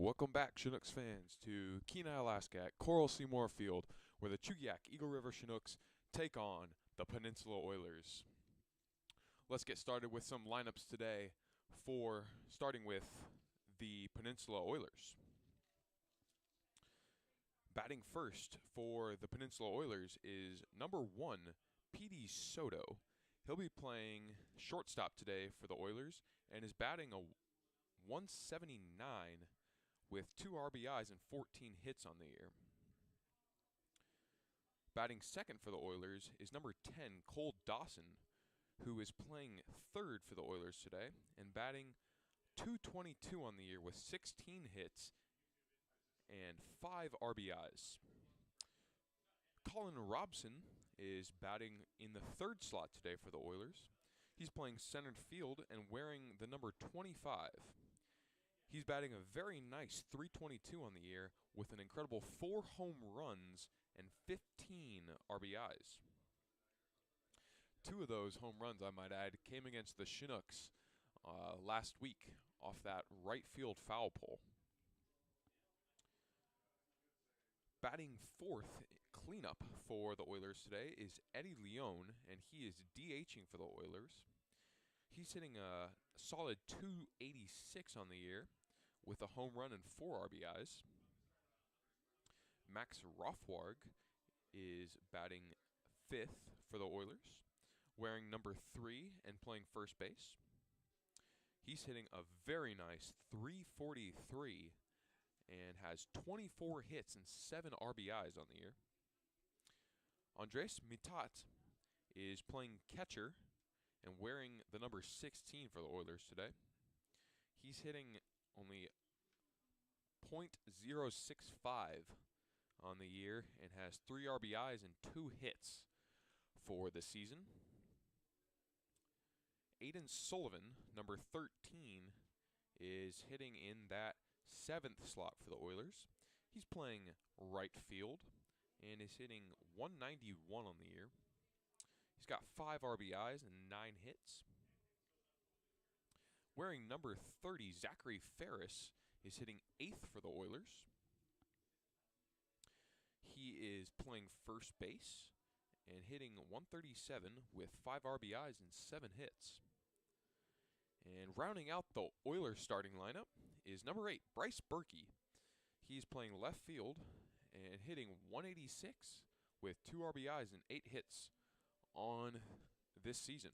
Welcome back, Chinooks fans, to Kenai, Alaska at Coral Seymour Field, where the Chugiak Eagle River Chinooks take on the Peninsula Oilers. Let's get started with some lineups today starting with the Peninsula Oilers. Batting first for the Peninsula Oilers is number 1, P.D. Soto. He'll be playing shortstop today for the Oilers and is batting a 179 with 2 RBIs and 14 hits on the year. Batting second for the Oilers is number 10, Cole Dawson, who is playing third for the Oilers today and batting .222 on the year with 16 hits and 5 RBIs. Colin Robson is batting in the third slot today for the Oilers. He's playing center field and wearing the number 25. He's batting a very nice .322 on the year with an incredible 4 home runs and 15 RBIs. 2 of those home runs, I might add, came against the Chinooks last week off that right field foul pole. Batting fourth cleanup for the Oilers today is Eddie Leone, and he is DHing for the Oilers. He's hitting a solid .286 on the year with a home run and 4 RBIs. Max Rothwarg is batting fifth for the Oilers, wearing number 3 and playing first base. He's hitting a very nice .343 and has 24 hits and 7 RBIs on the year. Andres Mitat is playing catcher and wearing the number 16 for the Oilers today. He's hitting only .065 on the year and has 3 RBIs and 2 hits for the season. Aiden Sullivan, number 13, is hitting in that 7th slot for the Oilers. He's playing right field and is hitting .191 on the year. He's got 5 RBIs and 9 hits. Wearing number 30, Zachary Ferris is hitting 8th for the Oilers. He is playing first base and hitting .137 with 5 RBIs and 7 hits. And rounding out the Oilers starting lineup is number 8, Bryce Berkey. He's playing left field and hitting .186 with 2 RBIs and 8 hits on this season.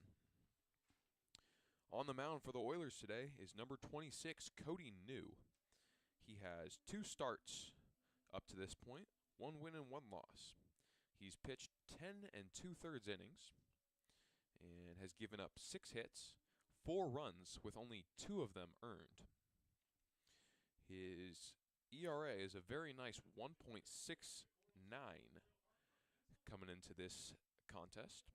On the mound for the Oilers today is number 26, Cody New. He has 2 starts up to this point, 1 win and 1 loss. He's pitched 10 2/3 innings and has given up 6 hits, 4 runs with only 2 of them earned. His ERA is a very nice 1.69 coming into this contest.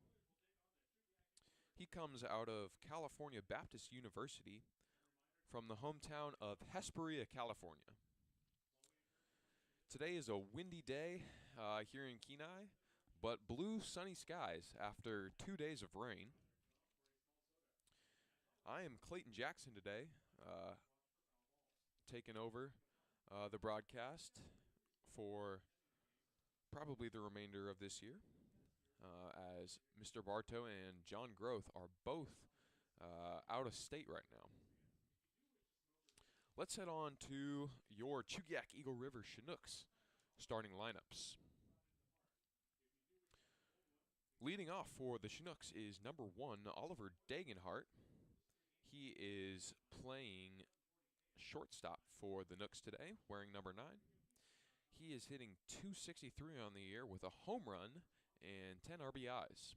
He comes out of California Baptist University from the hometown of Hesperia, California. Today is a windy day here in Kenai, but blue sunny skies after 2 days of rain. I am Clayton Jackson today, taking over the broadcast for probably the remainder of this year, as Mr. Bartow and John Groth are both out of state right now. Let's head on to your Chugiak Eagle River Chinooks starting lineups. Leading off for the Chinooks is number 1, Oliver Dagenhart. He is playing shortstop for the Nooks today, wearing number 9. He is hitting .263 on the year with a home run and 10 RBIs.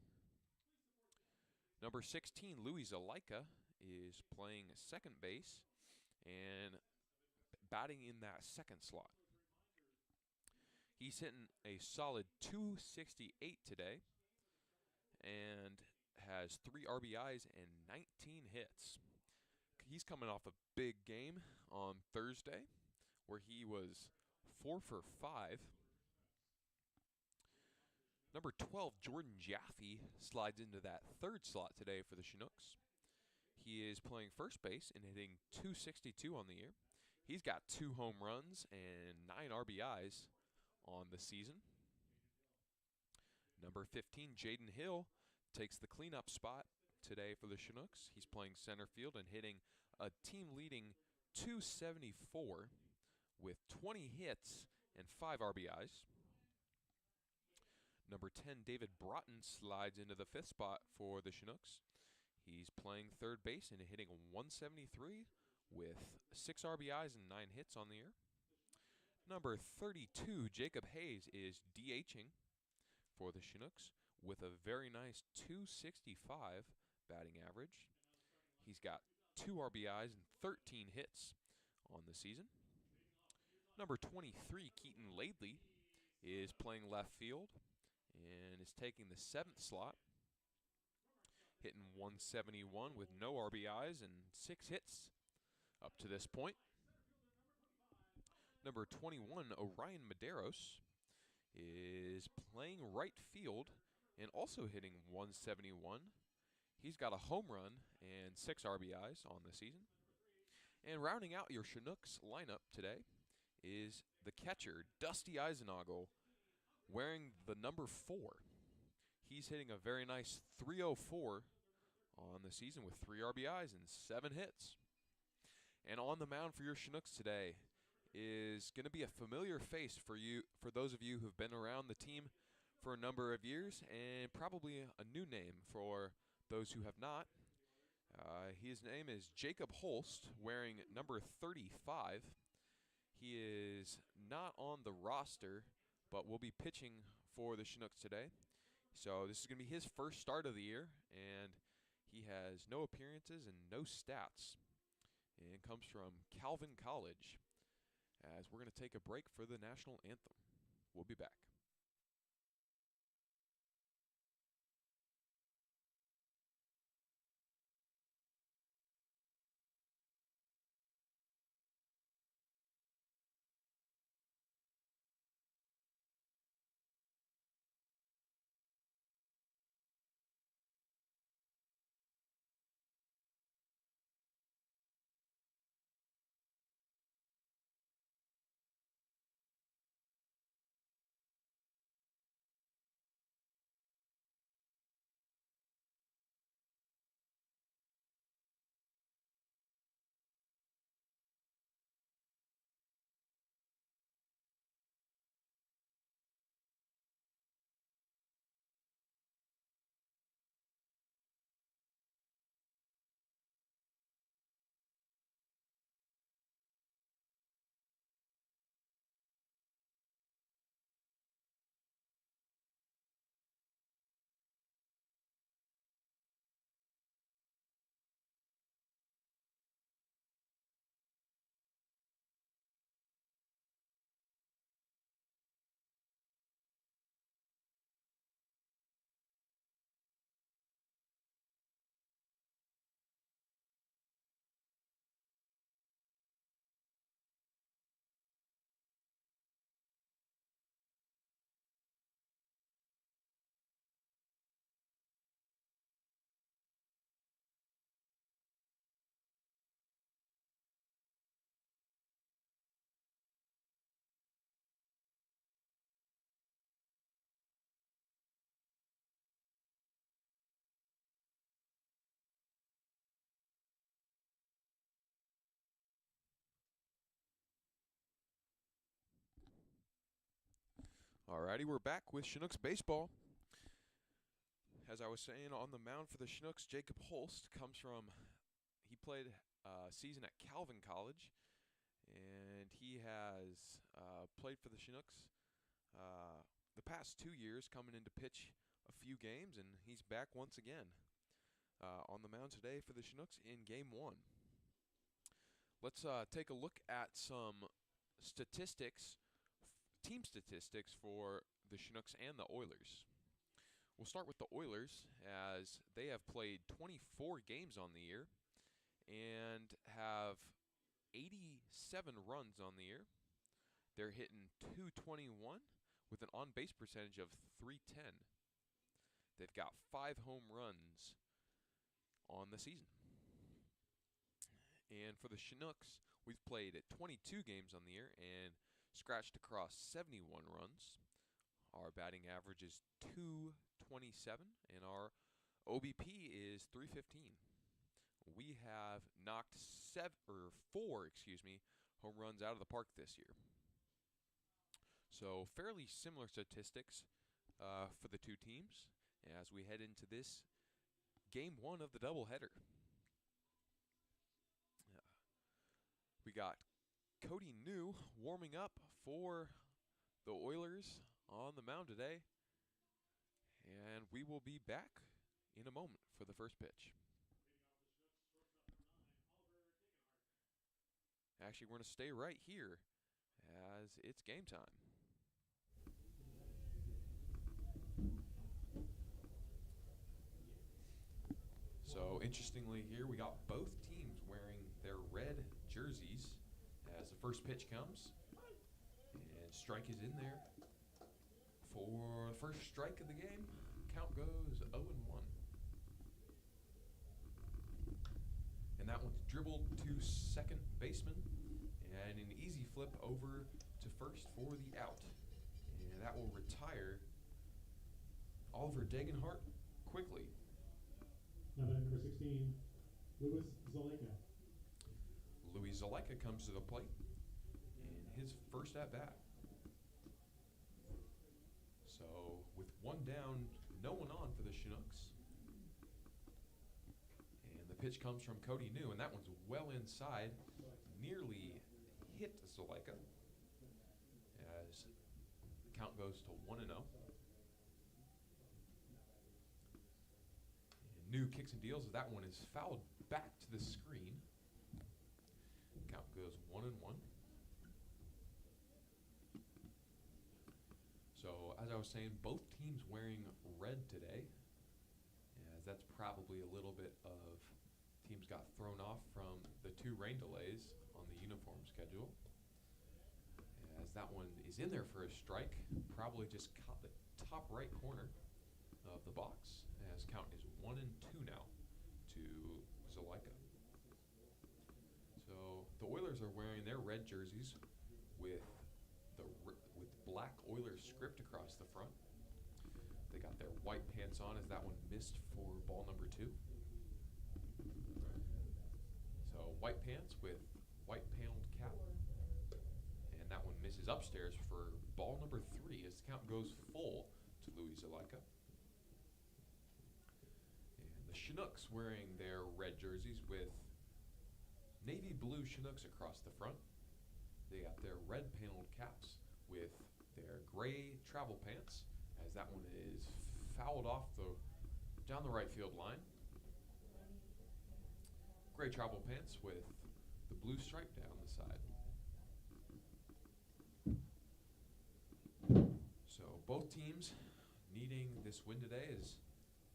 Number 16, Louis Zalaika, is playing second base and batting in that 2nd slot. He's hitting a solid .268 today and has 3 RBIs and 19 hits. He's coming off a big game on Thursday where he was 4 for 5. Number 12, Jordan Jaffe, slides into that 3rd slot today for the Chinooks. He is playing first base and hitting .262 on the year. He's got 2 home runs and 9 RBIs on the season. Number 15, Jaden Hill, takes the cleanup spot today for the Chinooks. He's playing center field and hitting a team-leading .274 with 20 hits and 5 RBIs. Number 10, David Broughton, slides into the 5th spot for the Chinooks. He's playing third base and hitting 173 with 6 RBIs and 9 hits on the year. Number 32, Jacob Hayes, is DHing for the Chinooks with a very nice .265 batting average. He's got 2 RBIs and 13 hits on the season. Number 23, Keaton Laidley, is playing left field and is taking the 7th slot, hitting 171 with no RBIs and 6 hits up to this point. Number 21, Orion Medeiros, is playing right field and also hitting 171. He's got a home run and 6 RBIs on the season. And rounding out your Chinooks lineup today is the catcher, Dusty Eisenagel, wearing the number 4. He's hitting a very nice .304 on the season with 3 RBIs and 7 hits. And on the mound for your Chinooks today is going to be a familiar face for those of you who've been around the team for a number of years, and probably a new name for those who have not. His name is Jacob Holst, wearing number 35. He is not on the roster, but will be pitching for the Chinooks today. So this is going to be his first start of the year, and he has no appearances and no stats. And comes from Calvin College, as we're going to take a break for the national anthem. We'll be back. Alrighty, we're back with Chinooks baseball. As I was saying, on the mound for the Chinooks, Jacob Holst he played a season at Calvin College, and he has played for the Chinooks the past 2 years, coming in to pitch a few games, and he's back once again on the mound today for the Chinooks in Game 1. Let's take a look at some statistics, team statistics for the Chinooks and the Oilers. We'll start with the Oilers, as they have played 24 games on the year and have 87 runs on the year. They're hitting .221 with an on-base percentage of .310. They've got 5 home runs on the season. And for the Chinooks, we've played 22 games on the year and scratched across 71 runs. Our batting average is .227, and our OBP is .315. We have knocked four home runs out of the park this year. So fairly similar statistics for the two teams as we head into this game one of the doubleheader. We got Cody New warming up for the Oilers on the mound today, and we will be back in a moment for the first pitch. Actually, we're going to stay right here as it's game time. So interestingly here, we got both teams wearing their red jerseys as the first pitch comes. And strike is in there. For the first strike of the game, count goes 0-1. And that one's dribbled to second baseman. And an easy flip over to first for the out. And that will retire Oliver Degenhart quickly. Now number 16, Louis Zaleka. Louis Zaleka comes to the plate in his first at-bat. So with one down, no one on for the Chinooks. And the pitch comes from Cody New, and that one's well inside, nearly hit Zaleka as the count goes to 1-0. New kicks and deals. That one is fouled back to the screen. Count goes 1-1. So as I was saying, both teams wearing red today, as that's probably a little bit of teams got thrown off from the 2 rain delays on the uniform schedule. As that one is in there for a strike, probably just caught the top right corner of the box. As count is 1-2 now to Zaleka. So the Oilers are wearing their red jerseys with black Oilers script across the front. They got their white pants on as that one missed for ball number 2. So white pants with white paneled cap, and that one misses upstairs for ball number 3 as the count goes full to Louis Zaleka. Chinooks wearing their red jerseys with navy blue Chinooks across the front. They got their red paneled caps with their gray travel pants as that one is fouled off down the right field line. Gray travel pants with the blue stripe down the side. So both teams needing this win today as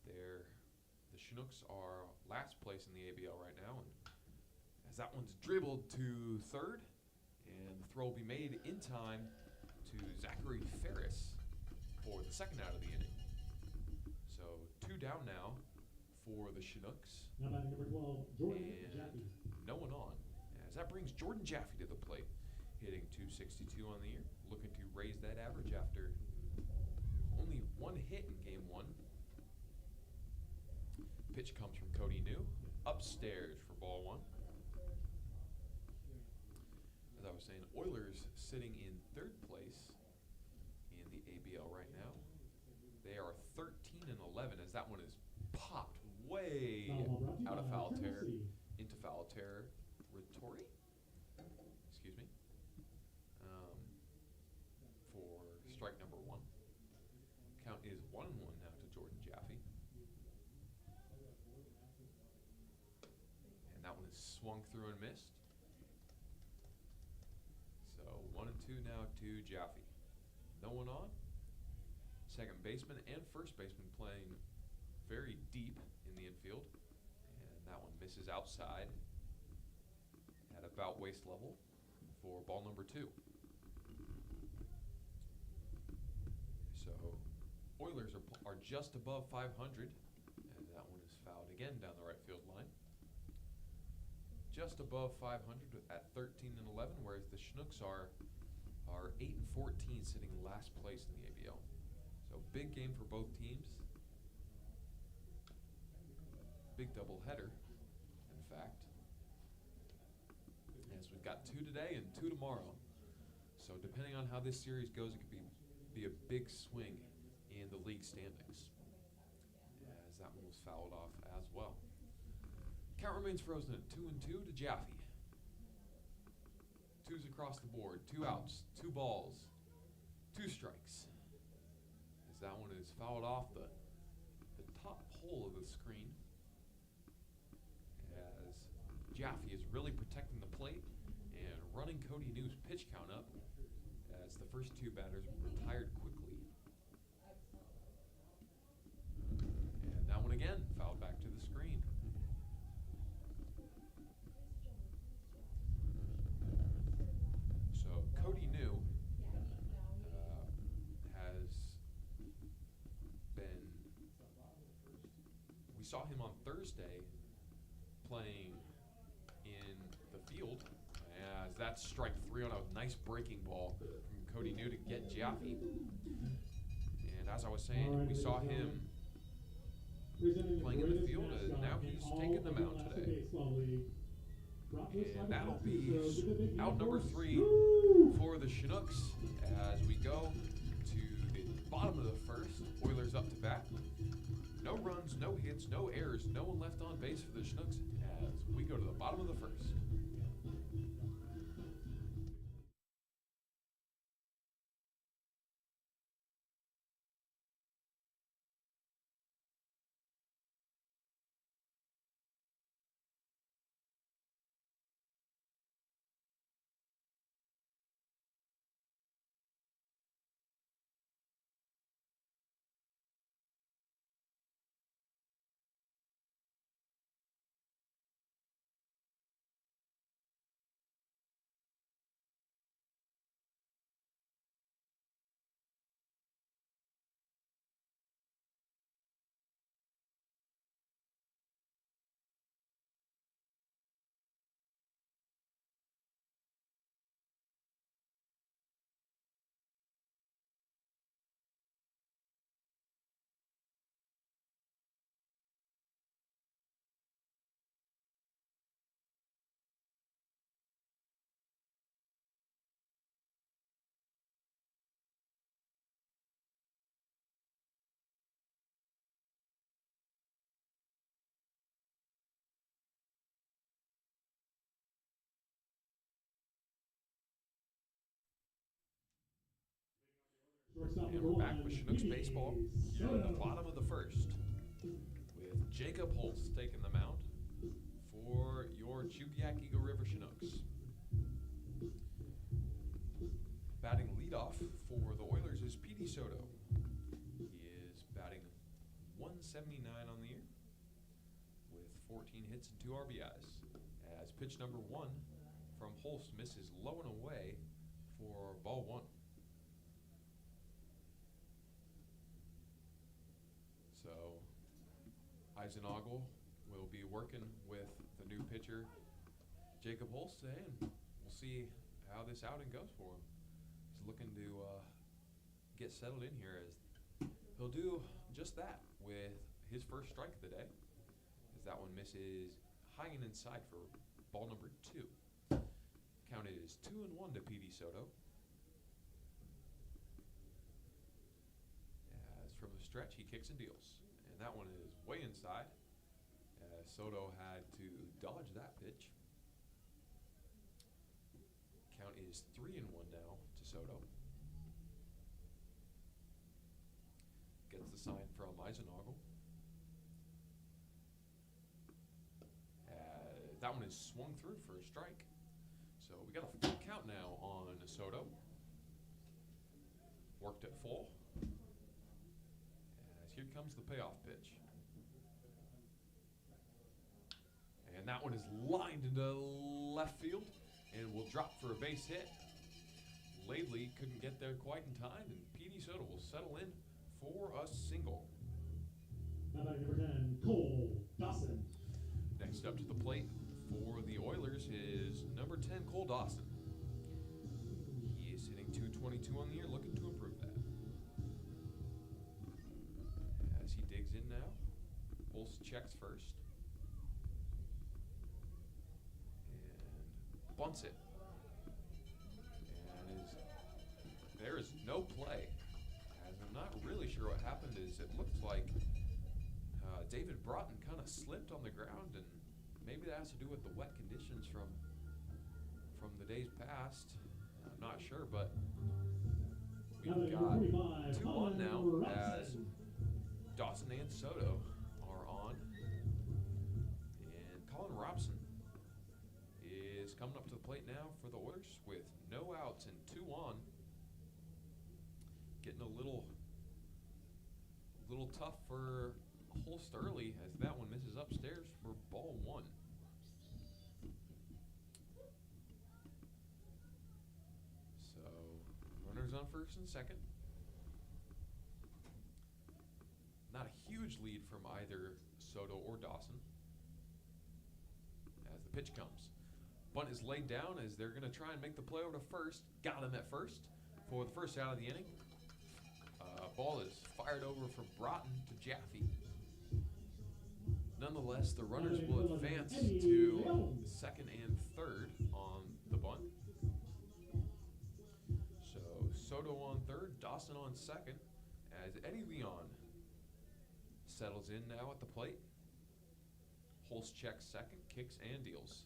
the Chinooks are last place in the ABL right now, and as that one's dribbled to third, and the throw will be made in time to Zachary Ferris for the second out of the inning. So 2 down now for the Chinooks. Now batting number 12, Jordan Jaffe. No one on, as that brings Jordan Jaffe to the plate, hitting .262 on the year, looking to raise that average after only 1 hit in game 1. Pitch comes from Cody New, upstairs for ball 1. As I was saying, Oilers sitting in 3rd place in the ABL right now. They are 13-11 as that one is popped way out of foul territory into foul territory. Excuse me. For strike number 1. Count is 1-1 now to Jordan Jaffe. And that one is swung through and missed. So 1-2 now to Jaffe. No one on. Second baseman and first baseman playing very deep in the infield. And that one misses outside at about waist level for ball number 2. So Oilers are just above 500, and that one is fouled again down the right field line. just above 500 at 13 and 11, whereas the Chinooks are 8 and 14, sitting last place in the ABL. So big game for both teams. Big doubleheader, in fact. As we've got 2 today and 2 tomorrow. So depending on how this series goes, it could be a big swing in the league standings, as that one was fouled off as well. Count remains frozen at 2-2 to Jaffe. 2s across the board, 2 outs, 2 balls, 2 strikes. As that one is fouled off the top hole of the screen. As Jaffe is really protecting the plate and running Cody New's pitch count up, as the first 2 batters retired quickly. And that one again, fouled back to the screen. So Cody New has been, we saw him on Thursday playing in the field, as that's strike 3 on a nice breaking ball from Cody New to get Jaffe. And as I was saying, we saw him playing in the field, and now he's taking the mound today. And that'll be out number 3 for the Chinooks as we go to the bottom of the first. Oilers up to bat. No runs, no hits, no errors, no one left on base for the Chinooks as we go to the bottom of the first. And we're back with Chinooks baseball here in the bottom of the first, with Jacob Holst taking the mound for your Chugiak Eagle River Chinooks. Batting leadoff for the Oilers is Petey Soto. He is batting 179 on the year with 14 hits and 2 RBIs. As pitch number 1 from Holst misses low and away for ball 1. So Eisenagel will be working with the new pitcher, Jacob Holst, today, and we'll see how this outing goes for him. He's looking to get settled in here, as he'll do just that with his first strike of the day, as that one misses high and inside for ball number 2. Count is 2-1 to Petey Soto. From the stretch, he kicks and deals, and that one is way inside. Soto had to dodge that pitch. Count is 3-1 now to Soto. Gets the sign from Eisenagel. That one is swung through for a strike. So we got a full count now on Soto. Worked at full. Here comes the payoff pitch. And that one is lined into left field and will drop for a base hit. Laidley couldn't get there quite in time, and Petey Soto will settle in for a single. Number 10, Cole Dawson. Next up to the plate for the Oilers is number 10, Cole Dawson. He is hitting .222 on the year, looking to improve that. As he digs in now, Holst checks first. And bunts it. And there is no play. As I'm not really sure what happened is it looks like David Broughton kind of slipped on the ground, and maybe that has to do with the wet conditions from the days past. I'm not sure, but we've got 2-1 now as Dawson and Soto are on. And Colin Robson is coming up to the plate now for the Oilers with no outs and 2 on. Getting a little tough for Holst early as that one misses upstairs for ball 1. So runners on first and second. Not a huge lead from either Soto or Dawson as the pitch comes. Bunt is laid down as they're going to try and make the play over to first. Got him at first for the first out of the inning. Ball is fired over from Broughton to Jaffe. Nonetheless, the runners will advance to second and third on the bunt. So Soto on third, Dawson on second, as Eddie Leon settles in now at the plate. Holst checks second, kicks and deals.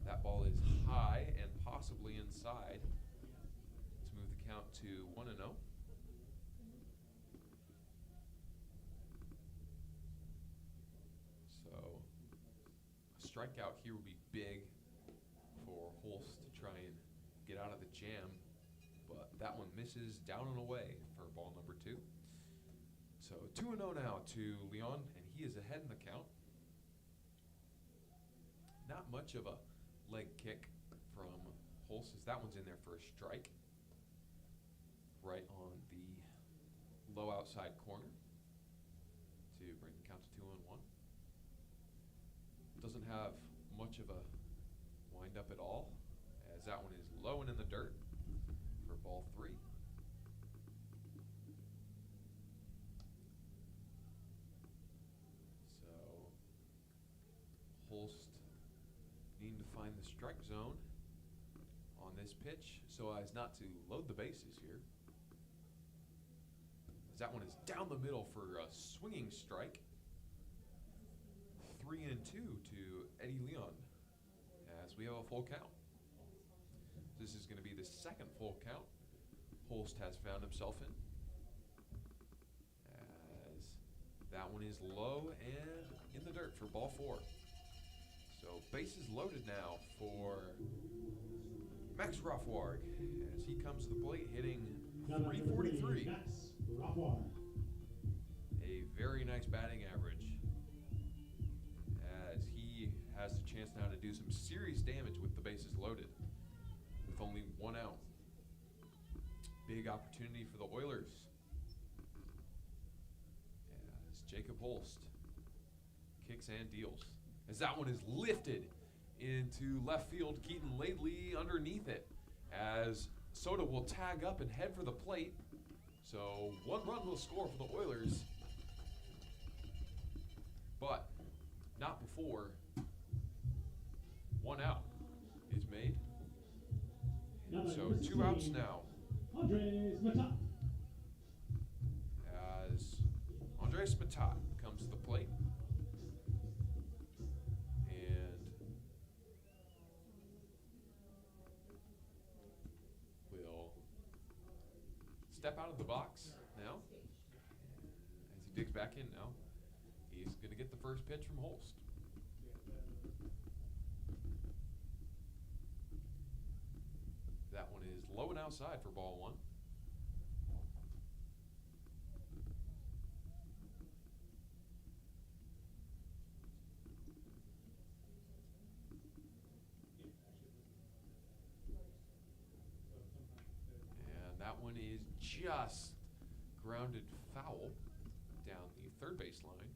That ball is high and possibly inside to move the count to 1-0. Strikeout here would be big for Holst to try and get out of the jam, but that one misses down and away for ball number 2. So 2-0 now to Leon, and he is ahead in the count. Not much of a leg kick from Holst as that one's in there for a strike right on the low outside corner to bring the count to 2-1. Doesn't have much of a wind-up at all, as that one is low and in the dirt for ball 3. So Holst needing to find the strike zone on this pitch so as not to load the bases here. As that one is down the middle for a swinging strike. 3-2 to Eddie Leon as we have a full count. This is going to be the second full count Holst has found himself in. As that one is low and in the dirt for ball 4. So bases loaded now for Max Rothward as he comes to the plate hitting .343. Max Rothward. A very nice batting average, as he has the chance now to do some serious damage with the bases loaded with only 1 out. Big opportunity for the Oilers as Jacob Holst kicks and deals. As that one is lifted into left field, Keaton Laidley underneath it as Soto will tag up and head for the plate. So 1 run will score for the Oilers, but not before 1 out is made. And so 2 outs now. Andres Matat. As Andres Matat comes to the plate. And will step out of the box now. As he digs back in now, he's going to get the first pitch from Holst. That one is low and outside for ball 1. And that one is just grounded foul down the third base line.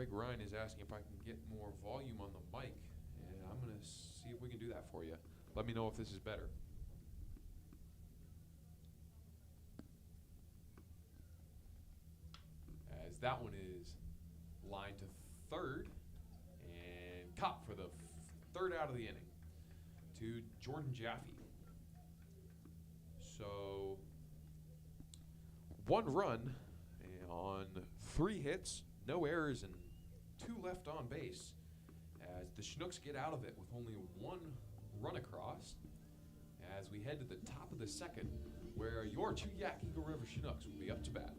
Greg Ryan is asking if I can get more volume on the mic, and I'm going to see if we can do that for you. Let me know if this is better. As that one is lined to third and caught for the third out of the inning to Jordan Jaffe. So 1 run on 3 hits, no errors, and 2 left on base as the Chinooks get out of it with only 1 run across as we head to the top of the second where your Chuyak Eagle River Chinooks will be up to bat.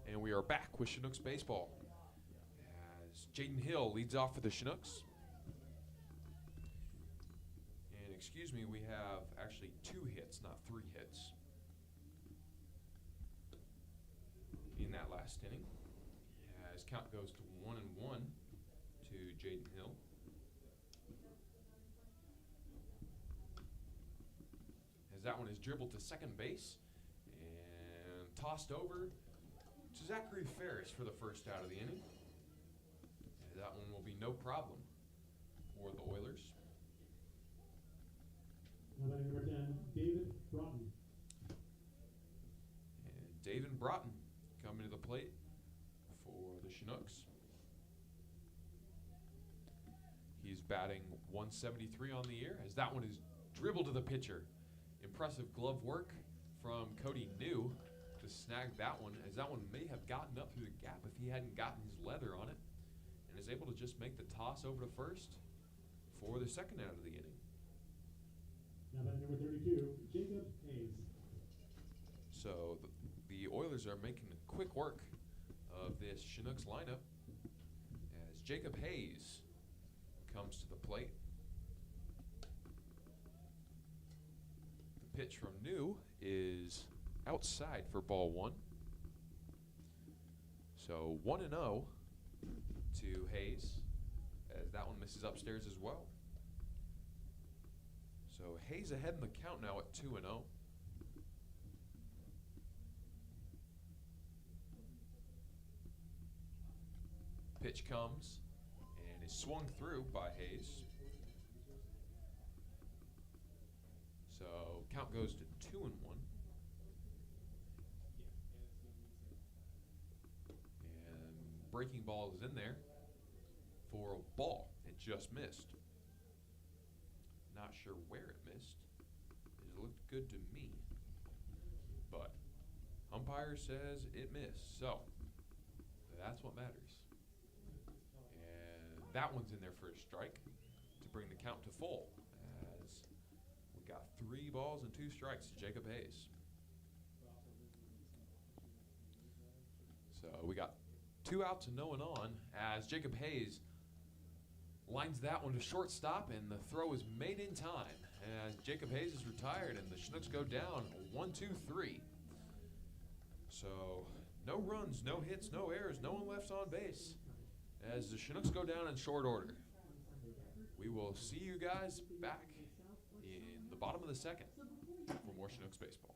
And we are back with Chinooks baseball as Jaden Hill leads off for the Chinooks. And excuse me, we have actually 2 hits, not 3 hits in that last inning. As count goes to 1-1 to Jaden Hill. As that one is dribbled to second base and tossed over to Zachary Ferris for the first out of the inning. And that one will be no problem for the Oilers. Now batting number 10, David Broughton. And David Broughton coming to the plate for the Chinooks. He's batting 173 on the year as that one is dribbled to the pitcher. Impressive glove work from Cody New to snag that one, as that one may have gotten up through the gap if he hadn't gotten his leather on it, and is able to just make the toss over to first for the second out of the inning. Now batting number 32, Jacob Hayes. So the Oilers are making quick work of this Chinooks lineup as Jacob Hayes comes to the plate. The pitch from New is outside for ball 1. So 1-0 to Hayes as that one misses upstairs as well. So Hayes ahead in the count now at 2-0. Pitch comes and is swung through by Hayes. So count goes to 2-1. And breaking ball is in there for a ball. It just missed. Not sure where it missed. It looked good to me. But umpire says it missed. So that's what matters. And that one's in there for a strike to bring the count to full. As we got 3 balls and 2 strikes to Jacob Hayes. So we got 2 outs and no one on as Jacob Hayes lines that one to shortstop, and the throw is made in time as Jacob Hayes is retired and the Chinooks go down 1-2-3. So no runs, no hits, no errors, no one left on base as the Chinooks go down in short order. We will see you guys back in the bottom of the second for more Chinooks baseball.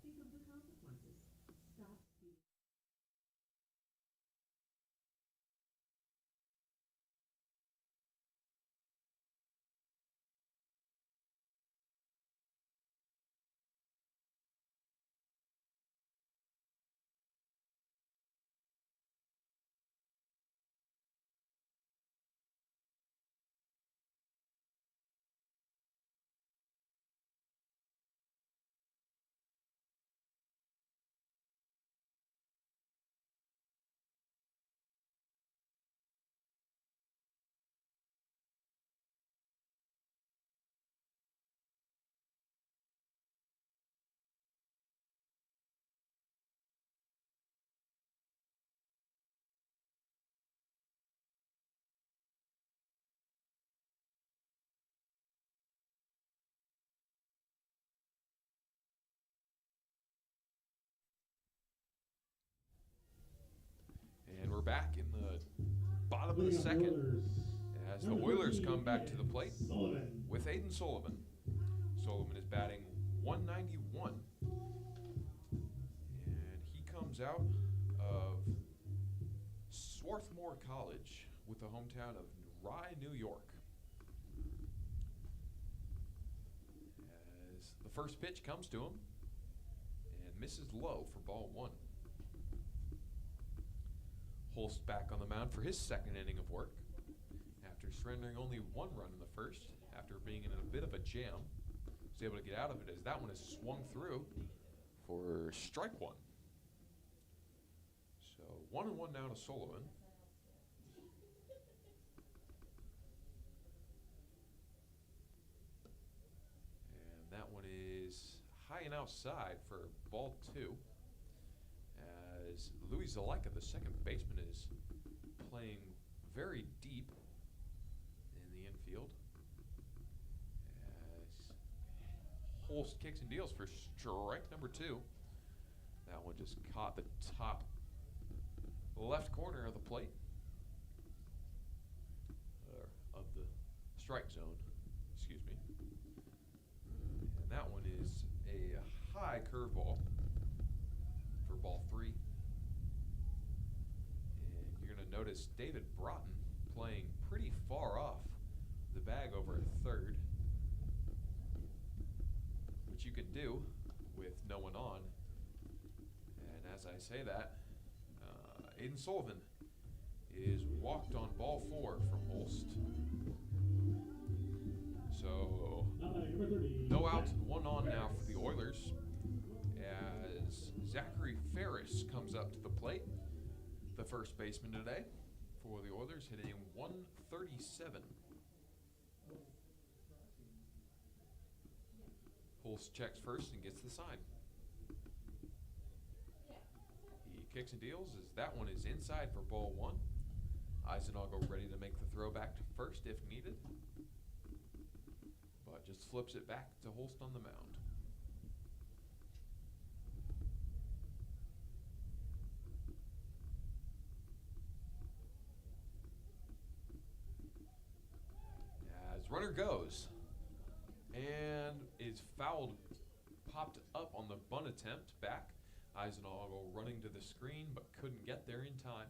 And we're back in the bottom of the second as the Oilers come back to the plate with Aiden Sullivan. Sullivan is batting .191, and he comes out of Swarthmore College with the hometown of Rye, New York. As the first pitch comes to him and misses low for ball one. Holst back on the mound for his second inning of work after surrendering only one run in the first after being in a bit of a jam. Was able to get out of it as that one is swung through for strike one. So 1-1 now to Sullivan. And that one is high and outside for ball two. As Louis Zaleka, the second baseman, is playing very deep in the infield. As Holst kicks and deals for strike number two. That one just caught the top left corner of the plate. Of the strike zone, excuse me. And that one is a high curveball for ball three. Notice David Broughton playing pretty far off the bag over at third, which you can do with no one on. And as I say that, Aiden Sullivan is walked on ball four from Holst. So no outs and one on now for the Oilers as Zachary Ferris comes up to the plate. The first baseman today for the Oilers, hitting .137. Holst checks first and gets the sign. He kicks and deals as that one is inside for ball one. Eisenagel ready to make the throw back to first if needed, but just flips it back to Holst on the mound. Runner goes and is fouled, popped up on the bunt attempt back. Eisenagel running to the screen but couldn't get there in time.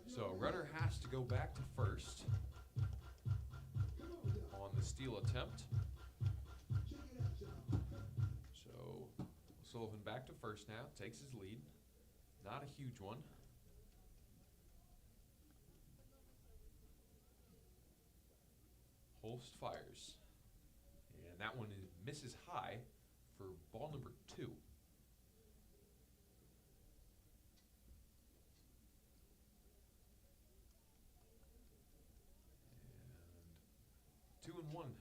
So runner has to go back to first on the steal attempt. So Sullivan back to first now, takes his lead. Not a huge one. Holst fires, and that one misses high for ball number two. And 2-1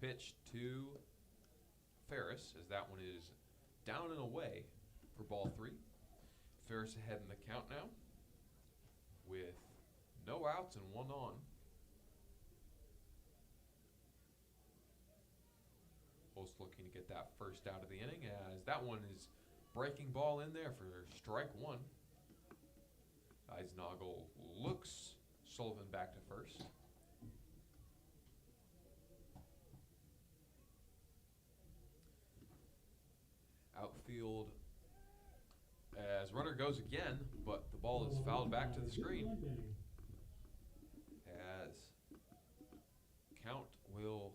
pitch to Ferris as that one is down and away for ball three. Ferris ahead in the count now with no outs and one on. Holst looking to get that first out of the inning as that one is breaking ball in there for strike one. Eisenagel looks Sullivan back to first. Outfield as runner goes again, but the ball is fouled back to the screen. As count will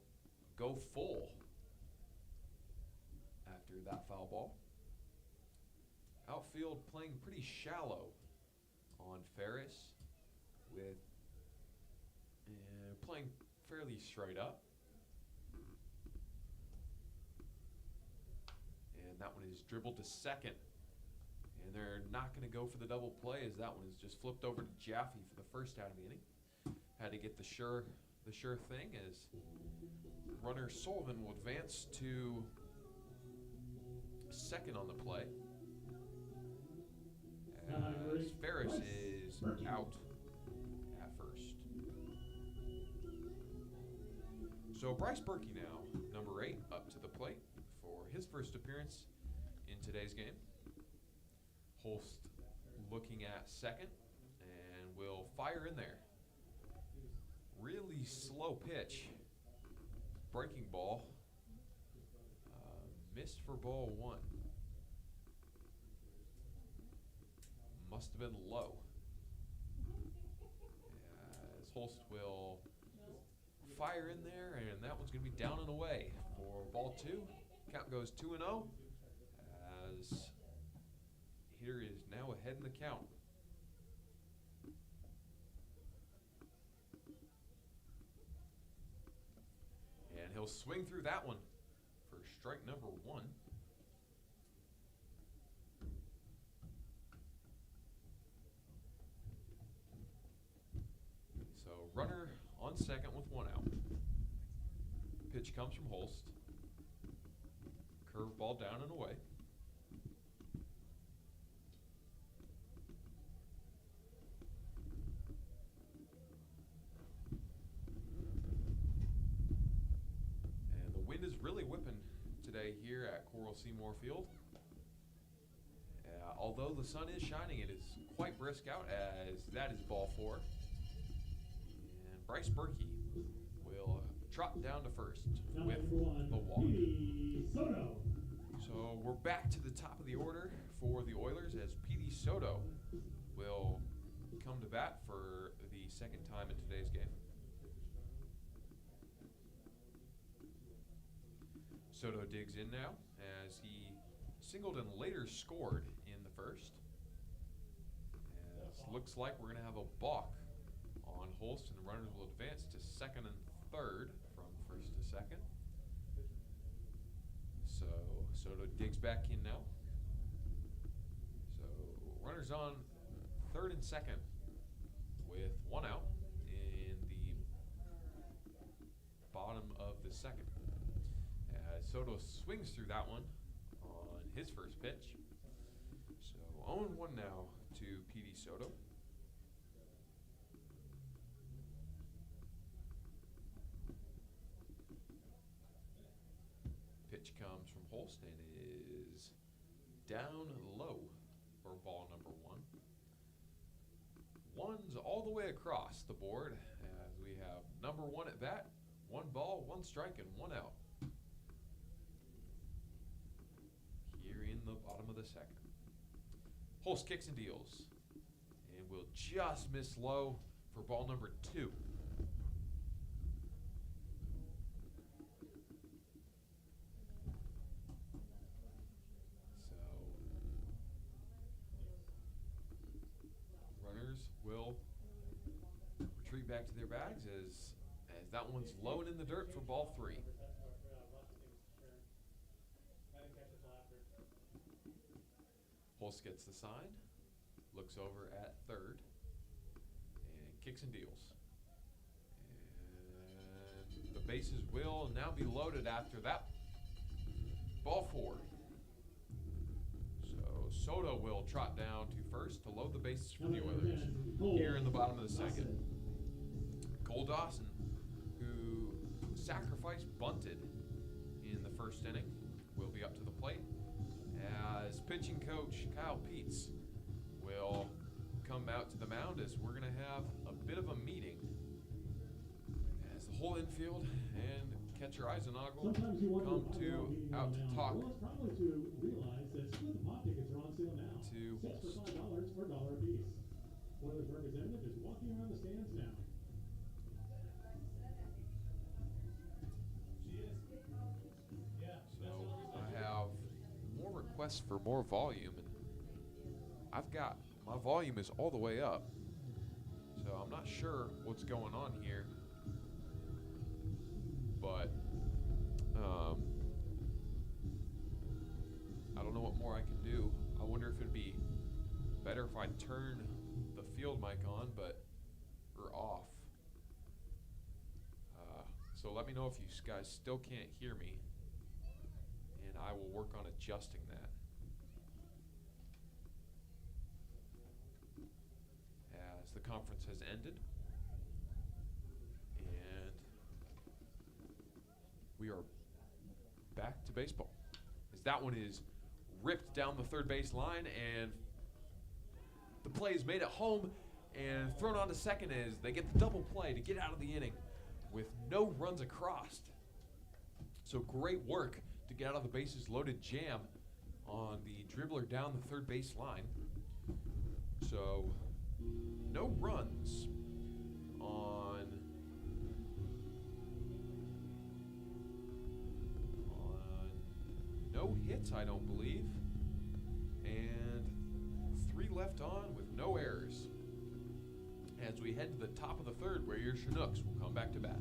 go full after that foul ball. Outfield playing pretty shallow on Ferris with playing fairly straight up. And that one is dribbled to second. And they're not going to go for the double play as that one is just flipped over to Jaffe for the first out of the inning. Had to get the sure thing as runner Sullivan will advance to second on the play. As Ferris is out at first. So Bryce Berkey now, number 8, up to the plate for his first appearance in today's game. Holst looking at second and will fire in there. Really slow pitch. Breaking ball. Missed for ball 1. Must have been low. As Holst will fire in there, and that one's going to be down and away for ball 2. Count goes 2-0 as hitter is now ahead in the count. And he'll swing through that one for strike number 1. So runner on second with 1 out. Pitch comes from Holst. Curveball down and away. And the wind is really whipping today here at Coral Seymour Field. Although the sun is shining, it is quite brisk out as that is ball 4. And Bryce Berkey will trot down to first with the walk. So we're back to the top of the order for the Oilers as P.D. Soto will come to bat for the second time in today's game. Soto digs in now as he singled and later scored in the first. As looks like we're going to have a balk on Holst, and the runners will advance to second and third from first to second. So Soto digs back in now. So runners on third and second with 1 out in the bottom of the second. Soto swings through that one on his first pitch. So 0-1 now to P.D. Soto. Pitch comes from Holst and is down low for ball number 1. One's all the way across the board as we have number 1 at bat, 1 ball, 1 strike, and 1 out. Here in the bottom of the second. Holst kicks and deals and will just miss low for ball number 2. So runners will retreat back to their bags as that one's low and in the dirt for ball 3. Holst gets the sign, looks over at third, and kicks and deals. And the bases will now be loaded after that. Ball 4. So Soto will trot down to first to load the bases for the Oilers here in the bottom of the second. Cole Dawson, who sacrificed bunted in the first inning, will be up to the plate. As pitching coach Kyle Peets will come out to the mound as we're going to have a bit of a meeting as the whole infield and catcher Eisenagel Sometimes you wonder come why to they're all meeting out right to now. talk Well, it's probably to realize that split the pot tickets are on sale now. to 6 for $5 or $1 a piece. Oilers representative is walking around the stands now. So I have more requests for more volume, and I've got my volume is all the way up. So I'm not sure what's going on here, but I don't know what more I can do. I wonder if it'd be better if I turn the field mic on, or off. So let me know if you guys still can't hear me, and I will work on adjusting that. As the conference has ended, and we are back to baseball. As that one is ripped down the third base line, and the play is made at home and thrown on to second as they get the double play to get out of the inning with no runs across. So great work to get out of the bases loaded jam on the dribbler down the third base line. So no runs on no hits, I don't believe, and 3 left on with no errors as we head to the top of the third, where your Chinooks will come back to bat.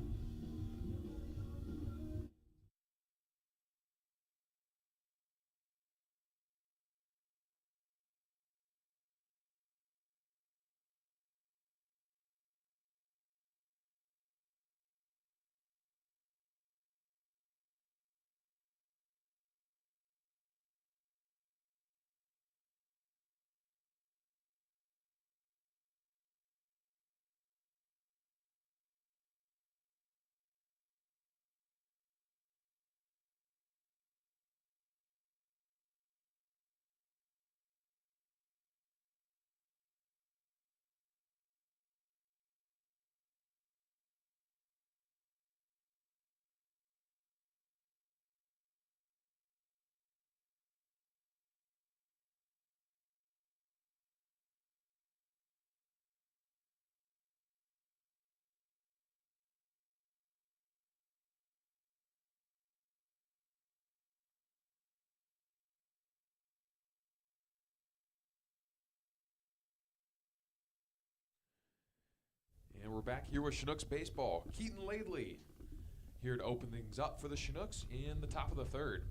And we're back here with Chinooks baseball. Keaton Laidley here to open things up for the Chinooks in the top of the third.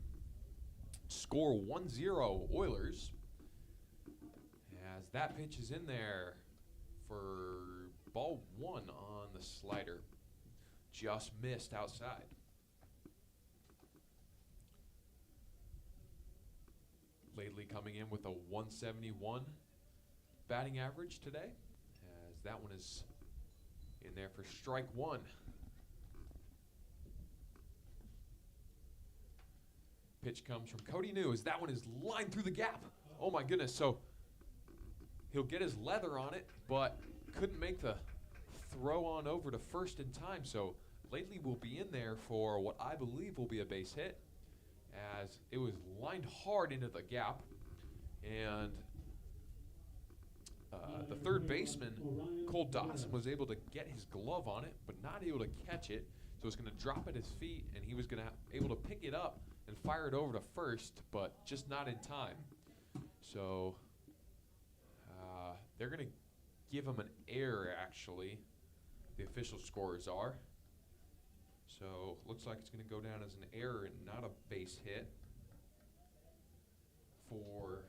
Score 1-0 Oilers. As that pitch is in there for ball 1 on the slider. Just missed outside. Laidley coming in with a 171 batting average today, as that one is in there for strike 1. Pitch comes from Cody New, as that one is lined through the gap. Oh my goodness, so he'll get his leather on it, but couldn't make the throw on over to first in time. So Laidley will be in there for what I believe will be a base hit, as it was lined hard into the gap. And the third baseman, Cole Dawson, was able to get his glove on it, but not able to catch it. So it's going to drop at his feet, and he was going to able to pick it up and fire it over to first, but just not in time. So they're going to give him an error, actually. The official scores are. So looks like it's going to go down as an error and not a base hit for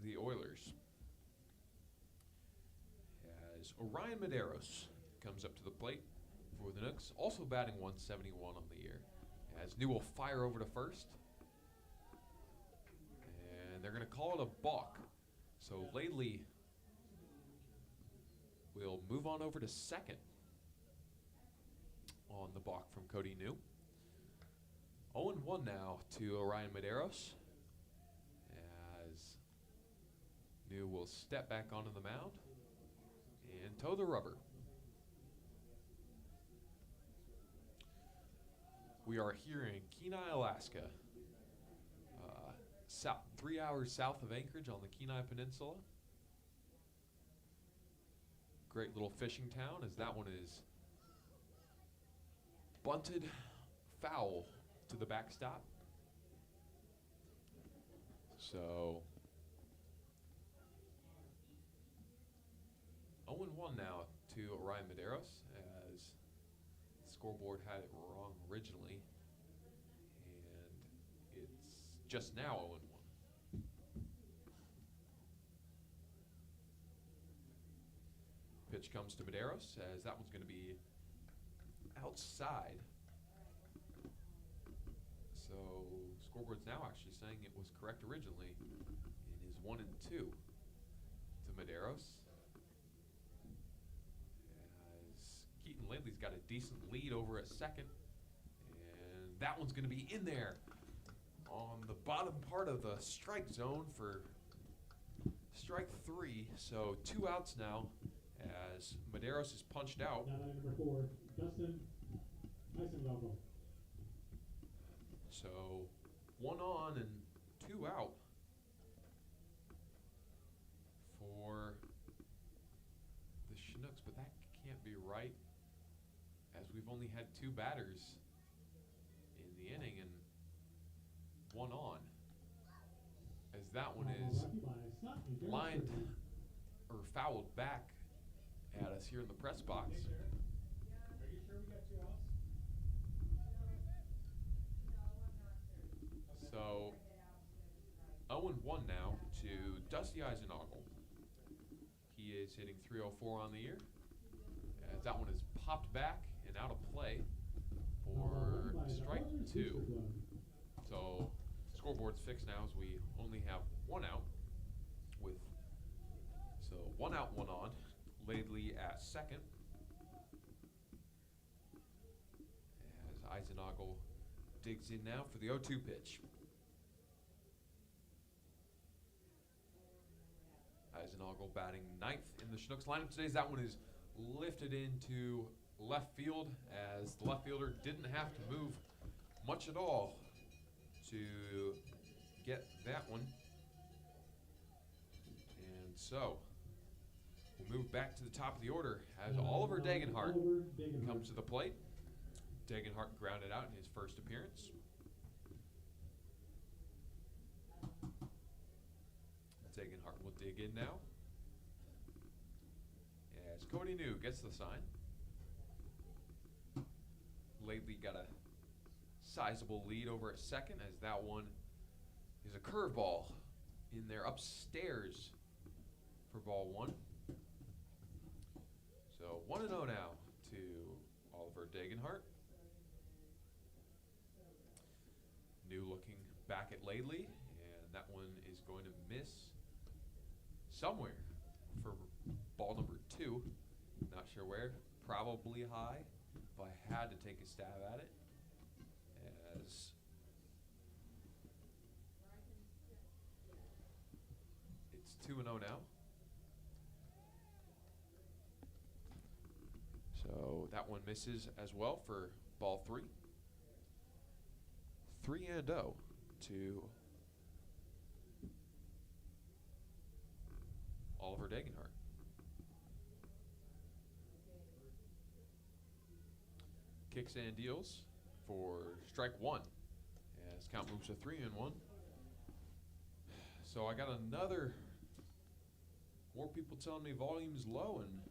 the Oilers. As Orion Medeiros comes up to the plate for the Nooks, also batting 171 on the year. As New will fire over to first. And they're going to call it a balk. So Laidley will move on over to second on the balk from Cody New. 0-1 now to Orion Medeiros, as New will step back onto the mound and toe the rubber. We are here in Kenai, Alaska, 3 hours south of Anchorage on the Kenai Peninsula. Great little fishing town, as that one is bunted foul to the backstop. So 0-1 now to Orion Medeiros, as the scoreboard had it wrong originally, and it's just now 0-1. Pitch comes to Medeiros, as that one's going to be outside. So scoreboard's now actually saying it was correct originally. It is 1-2 to Medeiros. As Keaton Ladley's got a decent lead over at second. And that one's going to be in there on the bottom part of the strike zone for strike 3. So 2 outs now, as Medeiros is punched out. Now number 4, Dustin Eisenwagel. So 1 on and 2 out for the Chinooks, but that can't be right, as we've only had 2 batters in the inning and 1 on, as that one is lined or fouled back at us here in the press box. Are you sure we got 2 outs? So 0-1 now to Dusty Eisenagel. He is hitting .304 on the year, as that one is popped back and out of play for strike 2. So scoreboard's fixed now, as we only have 1 out, with 1 out, 1 on. Ladley at second, as Eisenagel digs in now for the 0-2 pitch. Eisenagel batting 9th in the Chinooks lineup today. That one is lifted into left field, as the left fielder didn't have to move much at all to get that one. And so we'll move back to the top of the order, as Oliver Degenhart comes to the plate. Degenhart grounded out in his first appearance. Degenhart will dig in now, as Cody New gets the sign. Lately got a sizable lead over at second, as that one is a curveball in there upstairs for ball 1. So 1-0 now to Oliver Degenhart. New looking back at Ladley, and that one is going to miss somewhere for ball number 2. Not sure where. Probably high, if I had to take a stab at it, as it's 2-0 now. So that one misses as well for ball 3. 3-0 to Oliver Degenhart. Kicks and deals for strike 1, as count moves to 3-1. So I got more people telling me volume's low, and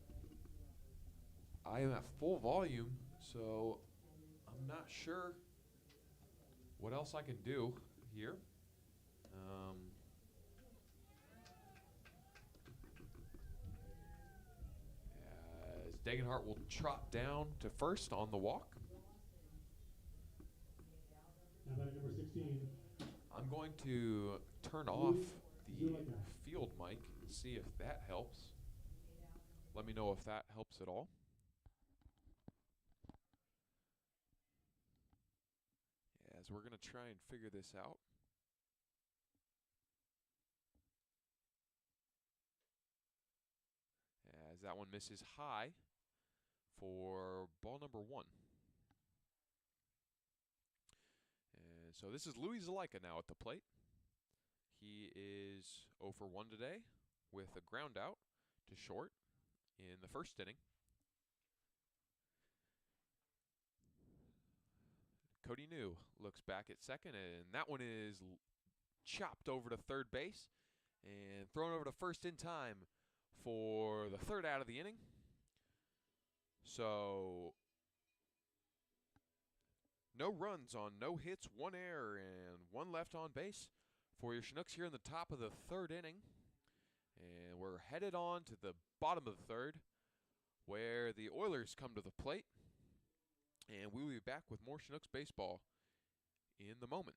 I am at full volume, so I'm not sure what else I can do here. As Degenhart will trot down to first on the walk. Now batting number 16. I'm going to turn off the field mic and see if that helps. Let me know if that helps at all. As we're going to try and figure this out. As that one misses high for ball number 1. So this is Louis Zalaika now at the plate. He is 0 for 1 today with a ground out to short in the first inning. Cody New looks back at second, and that one is chopped over to third base and thrown over to first in time for the third out of the inning. So no runs on no hits, 1 error, and 1 left on base for your Chinooks here in the top of the third inning. And we're headed on to the bottom of the third, where the Oilers come to the plate. And we will be back with more Chinooks baseball in the moment.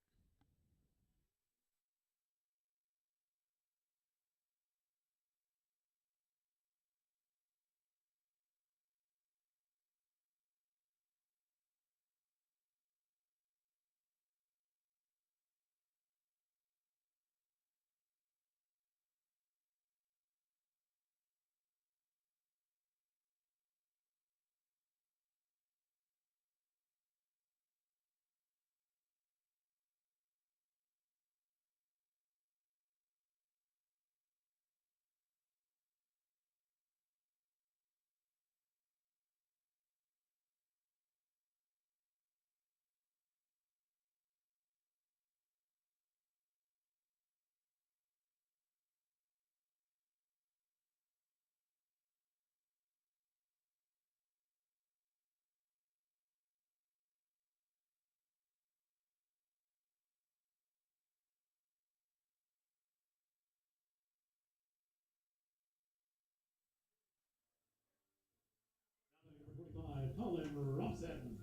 Number 25, Colin Robson.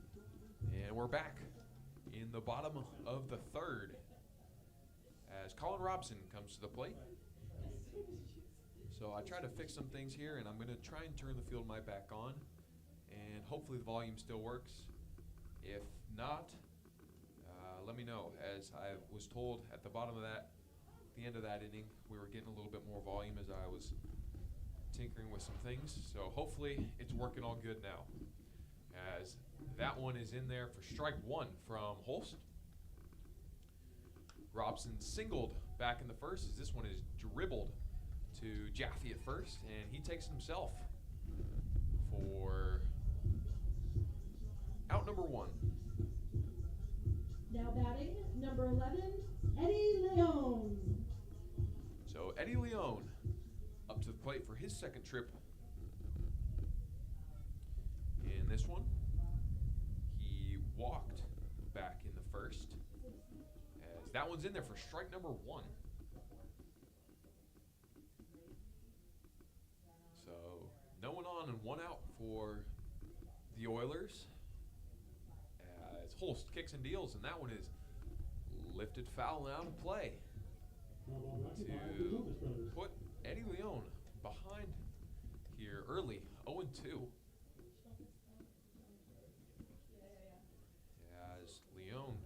And we're back in the bottom of the third as Colin Robson comes to the plate. So I try to fix some things here, and I'm going to try and turn the field mic back on, and hopefully the volume still works. If not, let me know. As I was told at the bottom of that, the end of that inning, we were getting a little bit more volume as I was tinkering with some things. So hopefully it's working all good now, as that one is in there for strike 1 from Holst. Robson singled back in the first, as this one is dribbled to Jaffe at first, and he takes it himself for out number 1. Now batting, number 11, Eddie Leon. So Eddie Leon up to the plate for his second trip in this one. He walked back in the first, as that one's in there for strike number 1. So no one on and 1 out for the Oilers, as Holst kicks and deals, and that one is lifted foul out of play to put Eddie Leon behind here early, 0-2. As Leon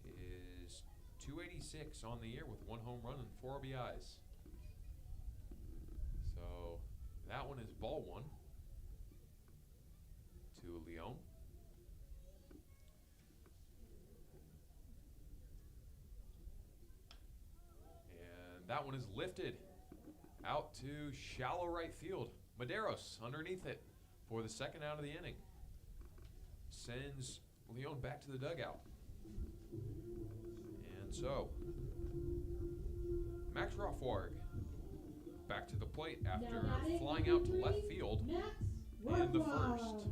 is 286 on the year with 1 home run and 4 RBIs. So that one is ball 1 to Leon. And that one is lifted out to shallow right field. Medeiros underneath it for the second out of the inning. Sends Leon back to the dugout. And so, Max Rothward back to the plate after flying out to left field in the first.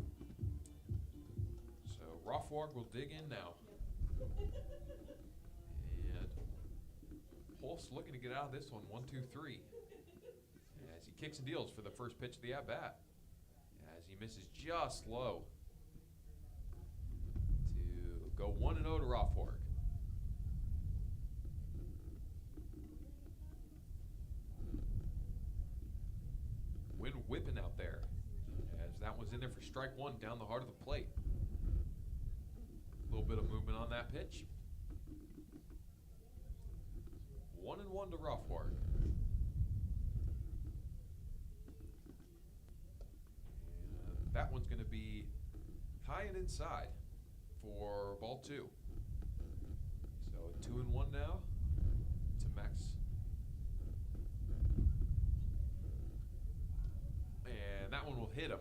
So Rothward will dig in now. And Holst looking to get out of this one, 1-2-3. As he kicks and deals for the first pitch of the at-bat. As he misses just low to go 1-0 to Rothward. Wind whipping out there, as that one's in there for strike 1 down the heart of the plate. A little bit of movement on that pitch. 1-1 to Rothward. And that one's going to be high and inside for ball 2. 2-1 now to Max. And that one will hit him.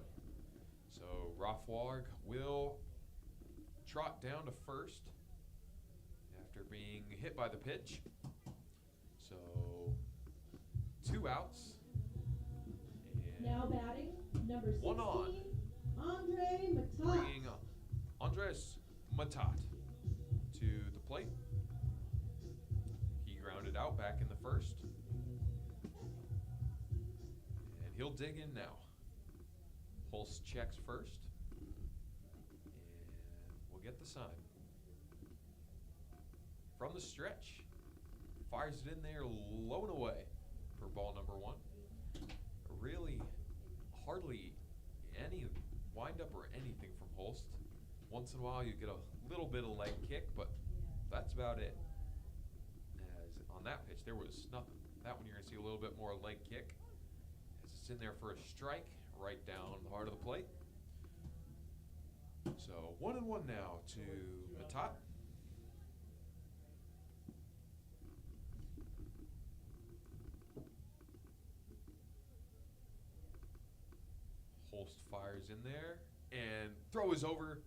So Rothwarg will trot down to first after being hit by the pitch. So 2 outs. And Now batting, number 16, one on. Andre Matat. Bringing Andres Matat to the plate. He grounded out back in the first. And he'll dig in now. Holst checks first. And we'll get the sign. From the stretch. Fires it in there low and away for ball number 1. Really hardly any windup or anything from Holst. Once in a while you get a little bit of leg kick, but that's about it. As on that pitch there was nothing. That one you're going to see a little bit more leg kick. As it's in there for a strike right down the heart of the plate. So 1-1 now to Matat. Holst fires in there, and throw is over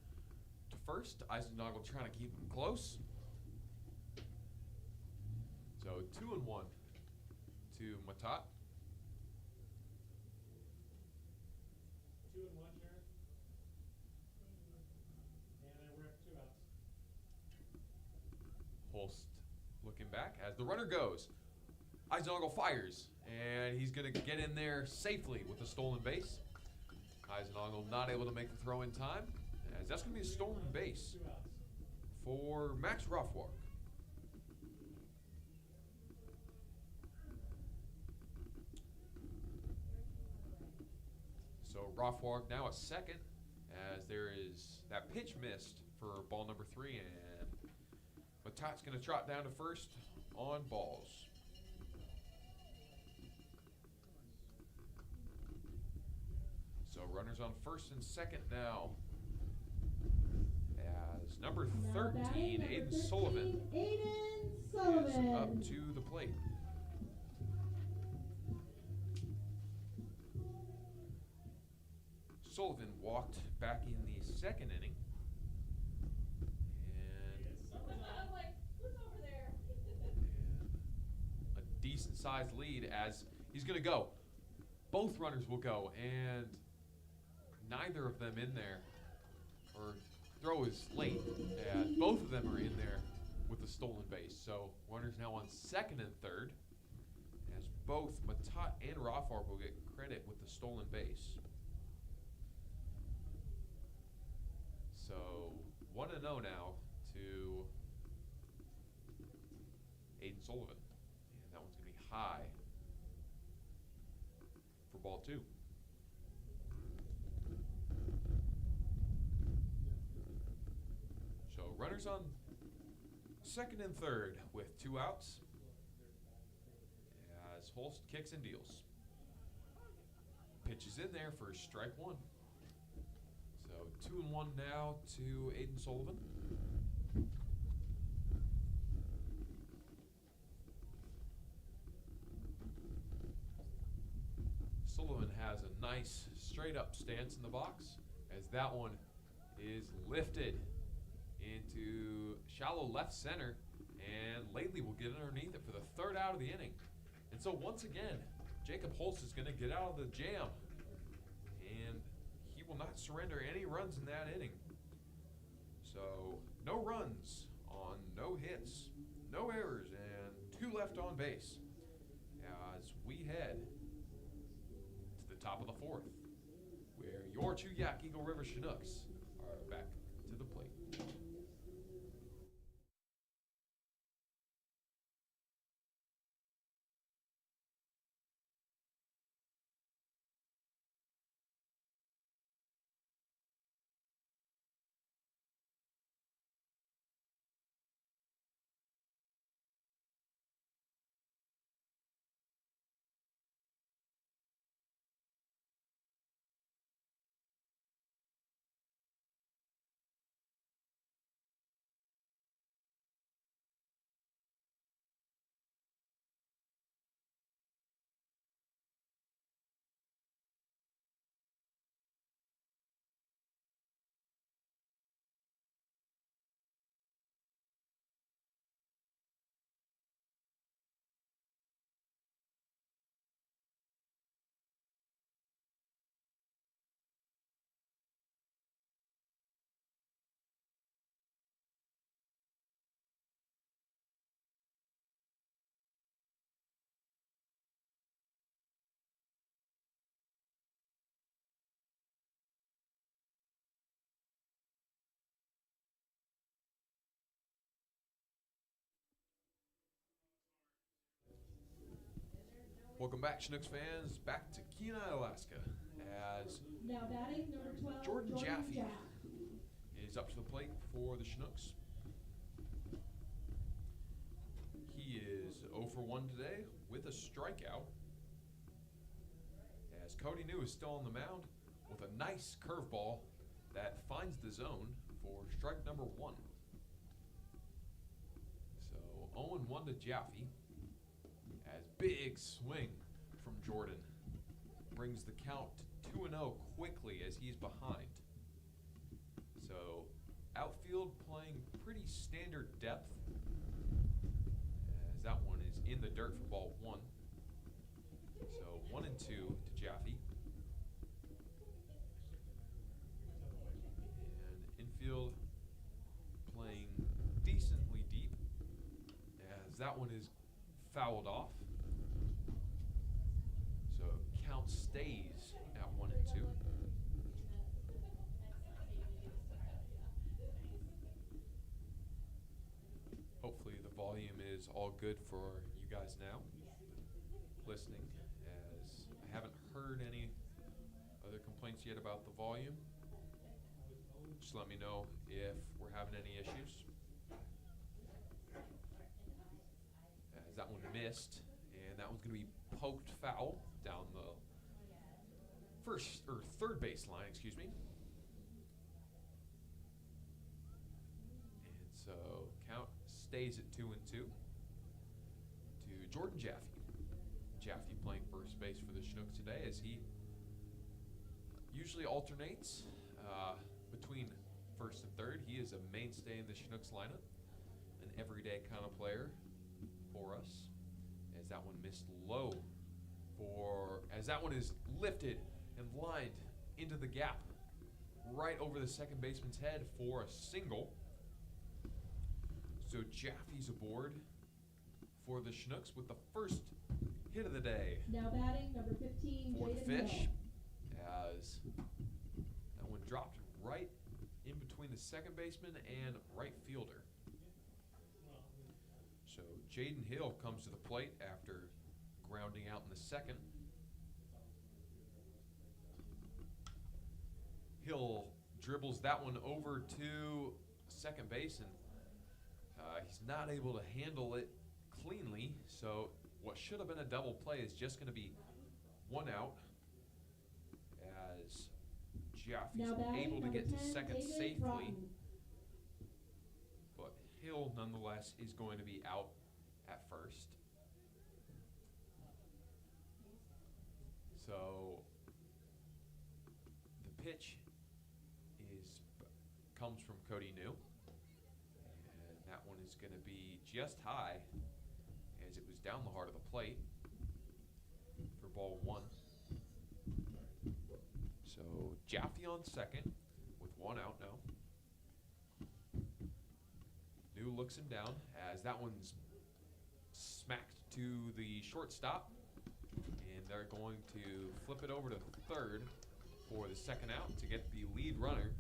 to first. Eisendogel trying to keep him close. So 2-1 to Matat. 2-1, Sheriff. And then we're at 2 outs. Holst looking back as the runner goes. Eisendogel fires, and he's going to get in there safely with a stolen base. Eisendogel not able to make the throw in time, as that's going to be a stolen base 2 outs. for Max Rothwarg. So Rothwarg now at second, as there is that pitch missed for ball number 3, and Matat's going to trot down to first on balls. So runners on first and second now, as number 13, Aiden Sullivan, is up to the plate. Sullivan walked back in the second inning, and a decent sized lead as he's going to go. Both runners will go, and neither of them in there, or throw is late, and both of them are in there with the stolen base. So runners now on second and third, as both Matat and Rothwarg will get credit with the stolen base. So 1-0 now to Aiden Sullivan. And that one's going to be high for ball 2. So runners on second and third with 2 outs, as Holst kicks and deals. Pitches in there for strike 1. So 2-1 now to Aiden Sullivan. Sullivan has a nice straight up stance in the box, as that one is lifted into shallow left center, and Lately will get underneath it for the 3rd out of the inning. And so once again, Jacob Holst is going to get out of the jam, and he will not surrender any runs in that inning. So no runs on no hits, no errors, and 2 left on base as we head to the top of the 4th, where your Chuyak Eagle River Chinooks are back to the plate. Welcome back, Chinooks fans, back to Kenai, Alaska, as Now batting number 12, Jordan Jaffe Jaff. is up to the plate for the Chinooks. He is 0 for 1 today with a strikeout, as Cody New is still on the mound with a nice curveball that finds the zone for strike number 1. So 0-1 to Jaffe, as big swing from Jordan brings the count to 2-0 quickly as he's behind. So outfield playing pretty standard depth, as that one is in the dirt for ball 1. So 1-2 to Jaffe. And infield playing decently deep, as that one is fouled off. So count stays at 1-2. Hopefully the volume is all good for you guys now listening, as I haven't heard any other complaints yet about the volume. Just let me know if we're having any issues. As that one missed, and that one's going to be poked foul down the third base line, excuse me. And so count stays at 2-2 to Jordan Jaffe. Jaffe playing first base for the Chinooks today, as he usually alternates between first and third. He is a mainstay in the Chinooks lineup, an everyday kind of player for us, as that one missed low as that one is lifted and lined into the gap right over the second baseman's head for a single. So Jaffe's aboard for the Chinooks with the first hit of the day Now batting number 15, for the Jaden Fish, Hill. as that one dropped right in between the second baseman and right fielder. So Jaden Hill comes to the plate after grounding out in the second. Hill dribbles that one over to second base, and he's not able to handle it cleanly. So what should have been a double play is just going to be 1 out, as Jaffe's Now batting able to number get to 10, second David safely. Broughton. But Hill, nonetheless, is going to be out at first. So the pitch comes from Cody New, and that one is going to be just high, as it was down the heart of the plate for ball 1. So Jaffe on second with 1 out now. New looks him down, as that one's smacked to the shortstop, and they're going to flip it over to third for the second out to get the lead runner.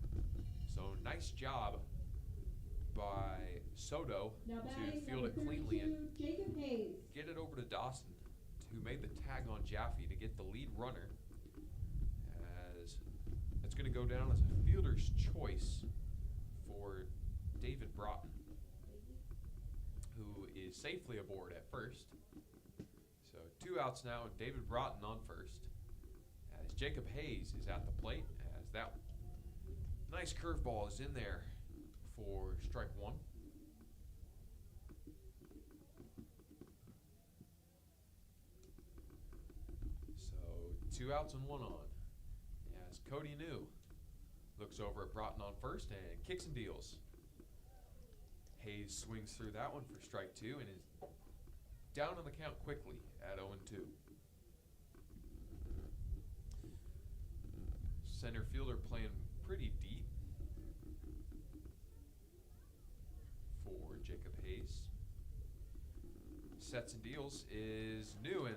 So nice job by Soto Now to batting field number it cleanly 32, and Jacob Hayes. get it over to Dawson, who made the tag on Jaffe to get the lead runner, as it's going to go down as a fielder's choice for David Broughton, who is safely aboard at first. So 2 outs now, and David Broughton on first, as Jacob Hayes is at the plate, as that nice curveball is in there for strike 1. So 2 outs and 1 on, as Cody New looks over at Broughton on first and kicks and deals. Hayes swings through that one for strike 2 and is down on the count quickly at 0-2. Center fielder playing pretty deep for Jacob Hayes. Sets and deals is New, and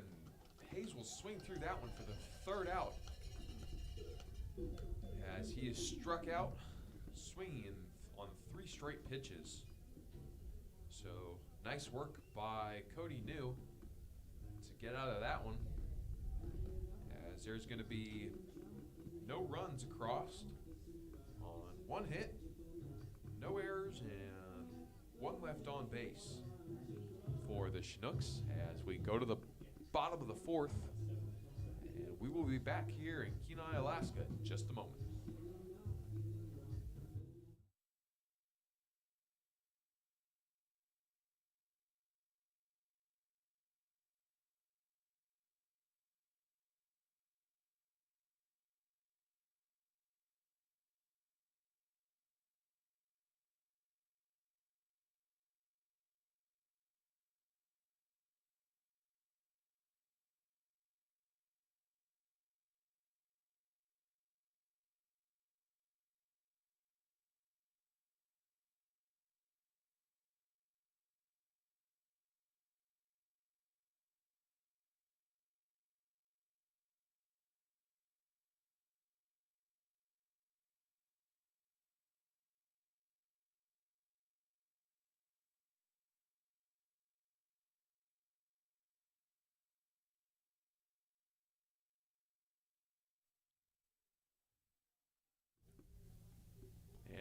Hayes will swing through that one for the 3rd out, as he is struck out swinging on 3 straight pitches. So nice work by Cody New to get out of that one. as there's going to be no runs across on one hit, no errors, and one left on base for the Chinooks as we go to the bottom of the fourth. And we will be back here in Kenai, Alaska in just a moment.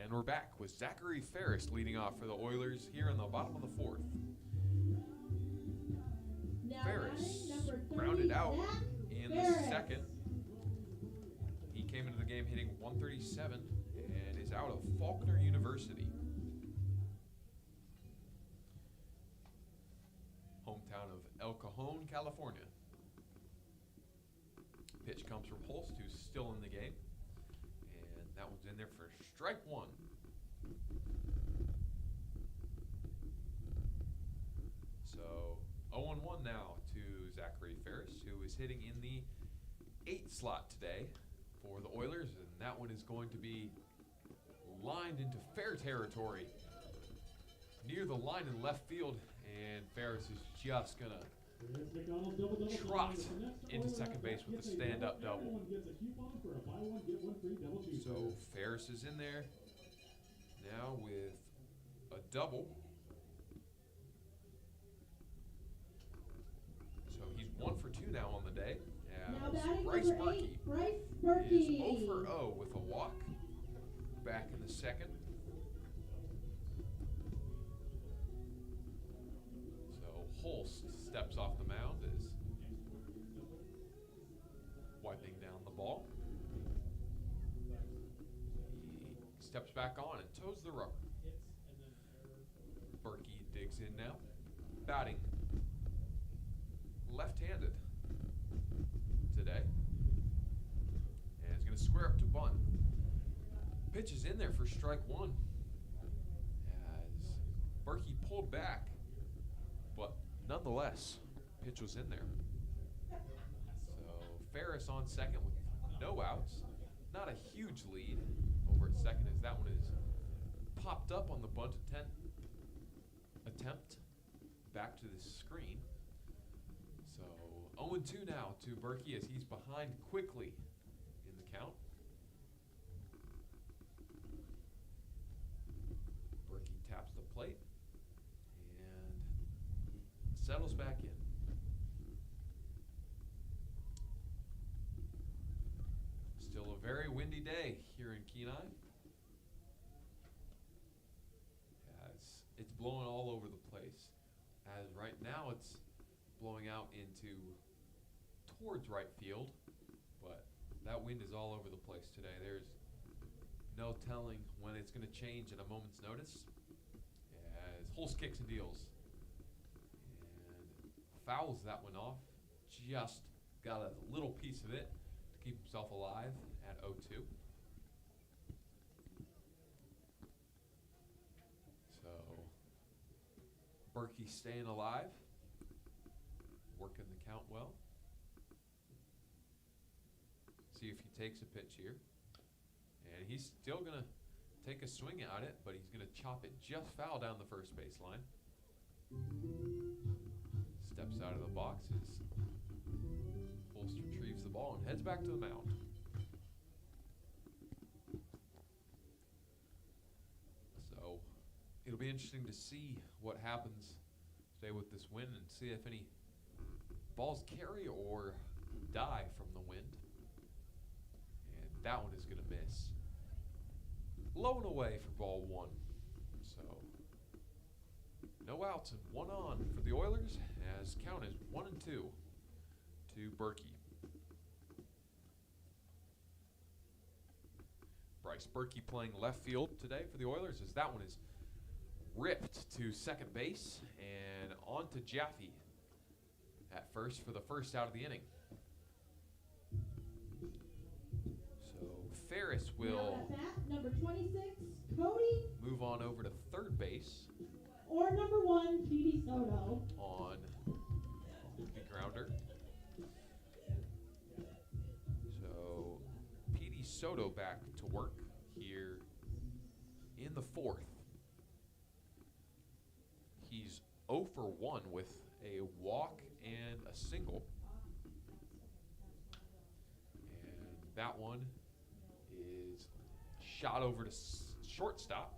And we're back with Zachary Ferris leading off for the Oilers here in the bottom of the fourth. Now Ferris batting number 30, rounded out Zach in the Ferris. second. He came into the game hitting 137 and is out of Faulkner University. Hometown of El Cajon, California. Pitch comes from Holst, who's still in the game. And that one's in there for strike one. So 0-1 now to Zachary Ferris, who is hitting in the 8 slot today for the Oilers, and that one is going to be lined into fair territory near the line in left field, and Ferris is just gonna trot into second base with a stand-up double. So Ferris is in there now with a double. So he's 1 for 2 now on the day. Now batting Bryce number 8, Berkey Bryce is Berkey. 0 for 0 with a walk back in the second. So Holst steps off the mound, is wiping down the ball. He steps back on and toes the rubber. Berkey digs in now, batting left-handed today, and is going to square up to bunt. Pitch is in there for strike one as Berkey pulled back, but nonetheless, pitch was in there. So Ferris on second with no outs. Not a huge lead over at second as that one is popped up on the bunt attempt back to the screen. So 0-2 now to Berkey as he's behind quickly in the count. Berkey taps the plate and settles back in. Still a very windy day here in Kenai. As it's blowing all over the place. As right now it's blowing out towards right field, but that wind is all over the place today. There's no telling when it's going to change at a moment's notice. As Holst kicks and deals and fouls that one off. Just got a little piece of it to keep himself alive at 0-2. So Berkey staying alive, working the count well. See if he takes a pitch here. And he's still going to take a swing at it, but he's going to chop it just foul down the first baseline. Steps out of the box as Holst retrieves the ball and heads back to the mound. So it'll be interesting to see what happens today with this wind and see if any balls carry or die from the wind. That one is going to miss. Low and away for ball one. So no outs and one on for the Oilers, as count is 1-2 to Berkey. Bryce Berkey playing left field today for the Oilers, as that one is ripped to second base and on to Jaffe at first for the first out of the inning. So Ferris will Now at bat, number 26, Cody, move on over to third base or number 1, Petey Soto. on the grounder. So Petey Soto back to work here in the fourth. He's 0 for 1 with a walk and a single. And that one is shot over to shortstop.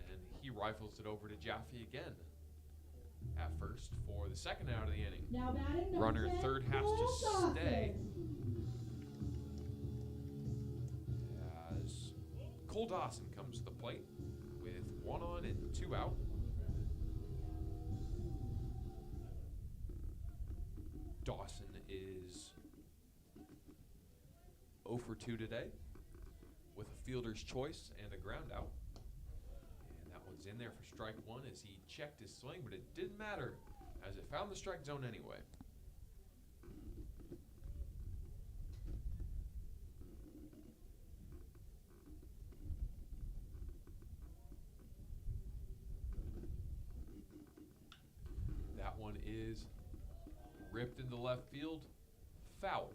And he rifles it over to Jaffe again at first for the second out of the inning. Now batting number Runner 10, third has Cole to Dawson. stay, as Cole Dawson comes to the plate with 1 on and 2 out. Dawson is 0 for 2 today with a fielder's choice and a ground out. And that one's in there for strike one as he checked his swing, but it didn't matter as it found the strike zone anyway. That one is ripped into left field, foul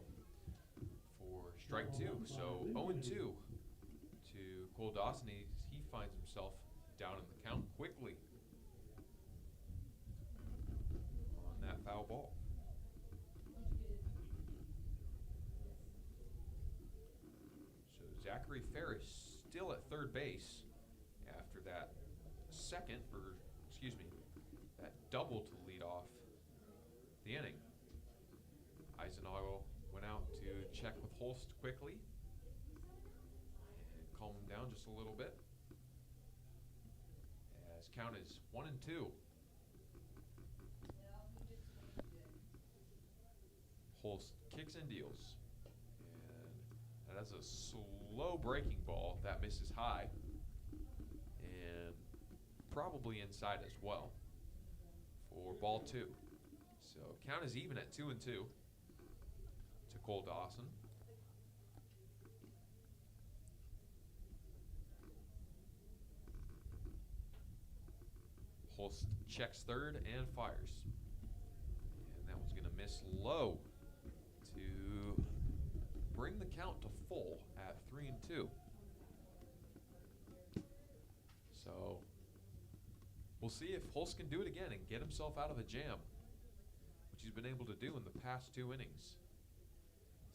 for strike two. So 0-2 to Cole Dawson. He finds himself down in the count quickly on that foul ball. So Zachary Ferris still at third base after that that double to lead off the inning. Eisenhagel went out to check with Holst quickly and calm him down just a little bit. As count is 1-2. Holst kicks and deals. And that is a slow breaking ball that misses high and probably inside as well for ball two. So count is even at 2-2 to Cole Dawson. Holst checks third and fires. And that one's going to miss low to bring the count to full at 3-2. So we'll see if Holst can do it again and get himself out of a jam, which he's been able to do in the past two innings.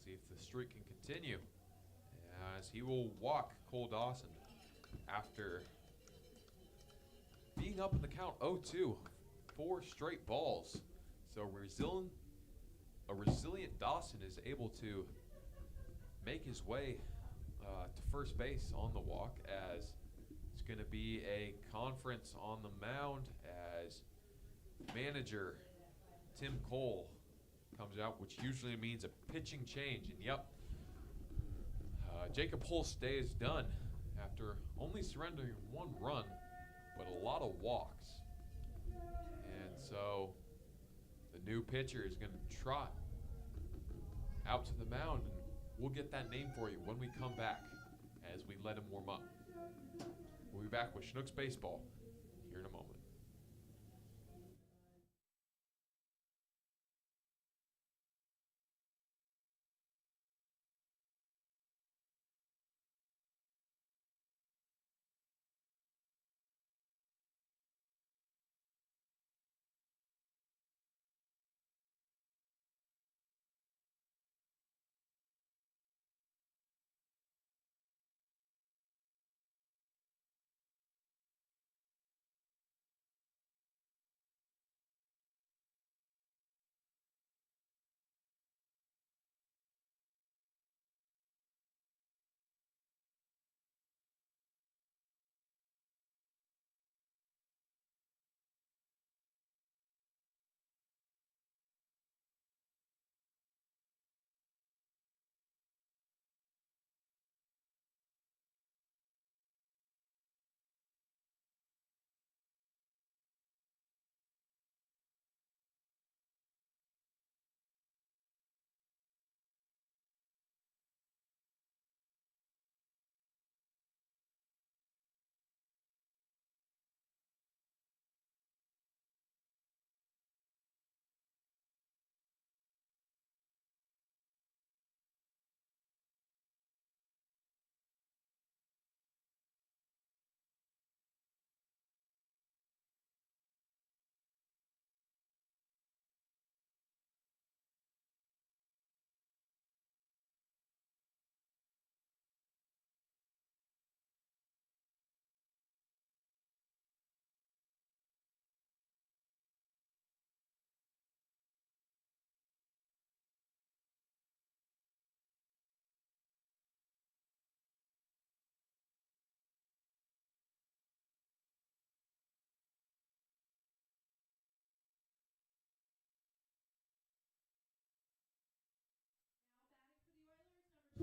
See if the streak can continue, as he will walk Cole Dawson after being up in the count 0-2, 4 straight balls. So a resilient Dawson is able to make his way to first base on the walk, as it's going to be a conference on the mound as manager Tim Cole comes out, which usually means a pitching change. And yep, Jacob Holst's day is done after only surrendering 1 run, but a lot of walks. And so the new pitcher is going to trot out to the mound, and we'll get that name for you when we come back as we let him warm up. We'll be back with Chinooks Baseball here in a moment.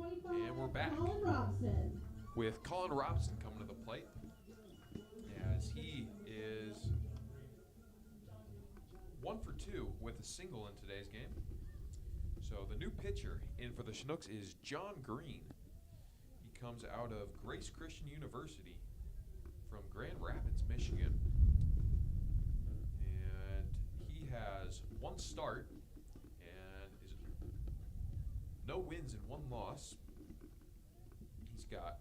25, And we're back. Colin Robson. With Colin Robson coming to the plate, as he is 1 for 2 with a single in today's game. So the new pitcher in for the Chinooks is John Green. He comes out of Grace Christian University from Grand Rapids, Michigan. And he has 1 start and is no wins and 1 loss. He's got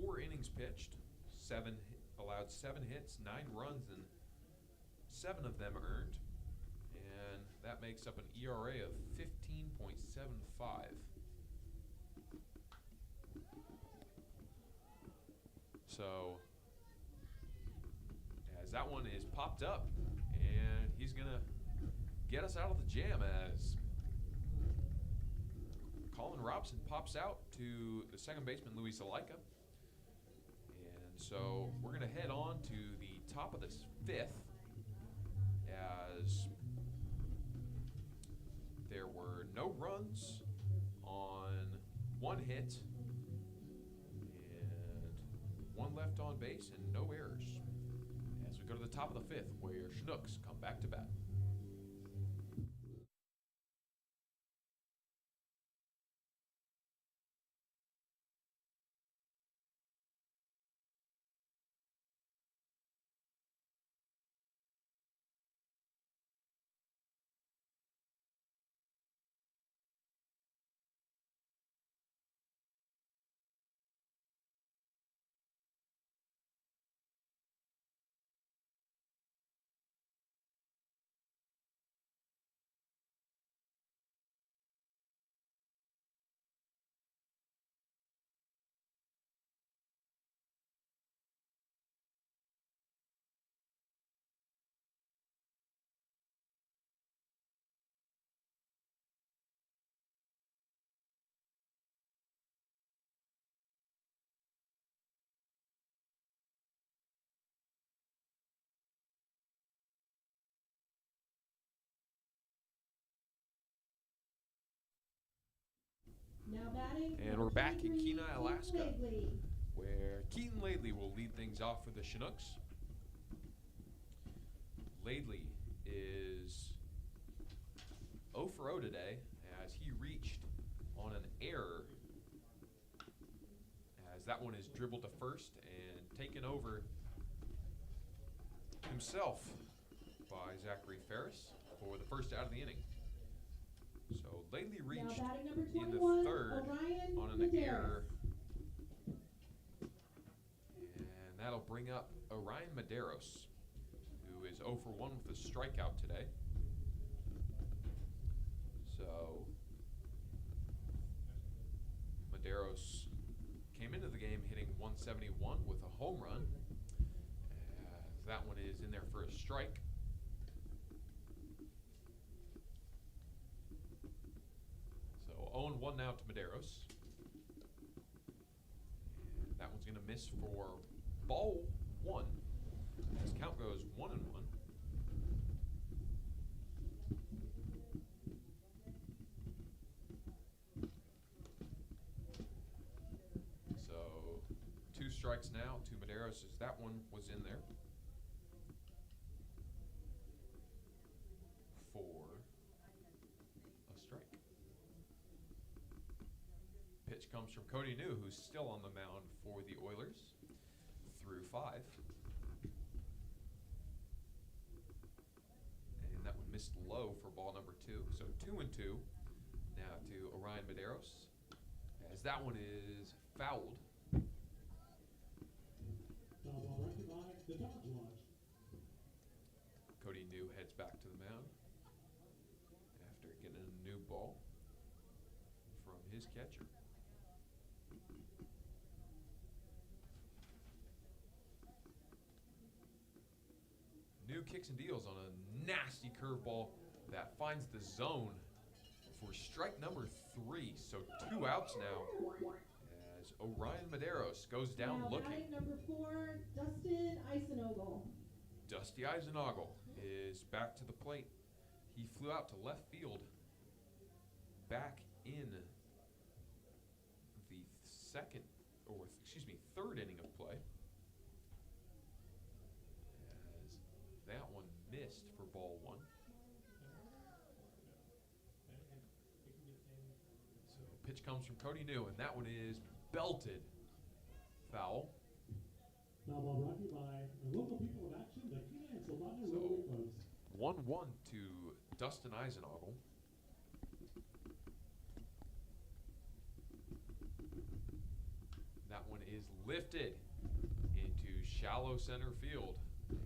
4 innings pitched, allowed 7 hits, 9 runs, and 7 of them earned. And that makes up an ERA of 15.75. So, as that one is popped up, and he's going to get us out of the jam as Colin Robson pops out to the second baseman, Luis Alaika. And so we're going to head on to the top of this 5th, as there were no runs on 1 hit and 1 left on base and no errors. As we go to the top of the 5th, where Chinooks come back to bat. Now batting. And we're back in 23, Kenai, Alaska, Keith Laidley. where Keaton Laidley will lead things off for the Chinooks. Laidley is 0 for 0 today, as he reached on an error, as that one is dribbled to first and taken over himself by Zachary Ferris for the first out of the inning. So Laidley Now reached batting number in the 21, 3rd Orion on an Medeiros. error. And that'll bring up Orion Medeiros, who is 0 for 1 with a strikeout today. So Medeiros came into the game hitting 171 with a home run. That one is in there for a strike. So 0-1 now to Medeiros. And that one's going to miss for ball 1. His count goes 1-1. So 2 strikes now to Medeiros, as that one was in there for a strike. Pitch comes from Cody New, who's still on the mound for the Oilers through 5. And that one missed low for ball number 2. So 2-2 now to Orion Medeiros, as that one is fouled. Foul ball directed by the Dodge Lodge. Cody New heads back to the mound after getting a new ball from his catcher. New kicks and deals on a nasty curveball that finds the zone for strike number 3. So 2 outs now, as Orion Medeiros goes down Now looking. batting number 4, Dustin Eisenogel. Dusty Eisenogel is back to the plate. He flew out to left field back in third inning of play. As that one missed for ball one. So pitch comes from Cody New, and that one is belted. Foul. Foul ball brought to you by the local people of action, the Keenan and Solano Rotary Clubs. 1-1 to Dustin Eisenagel. That one is lifted into shallow center field. And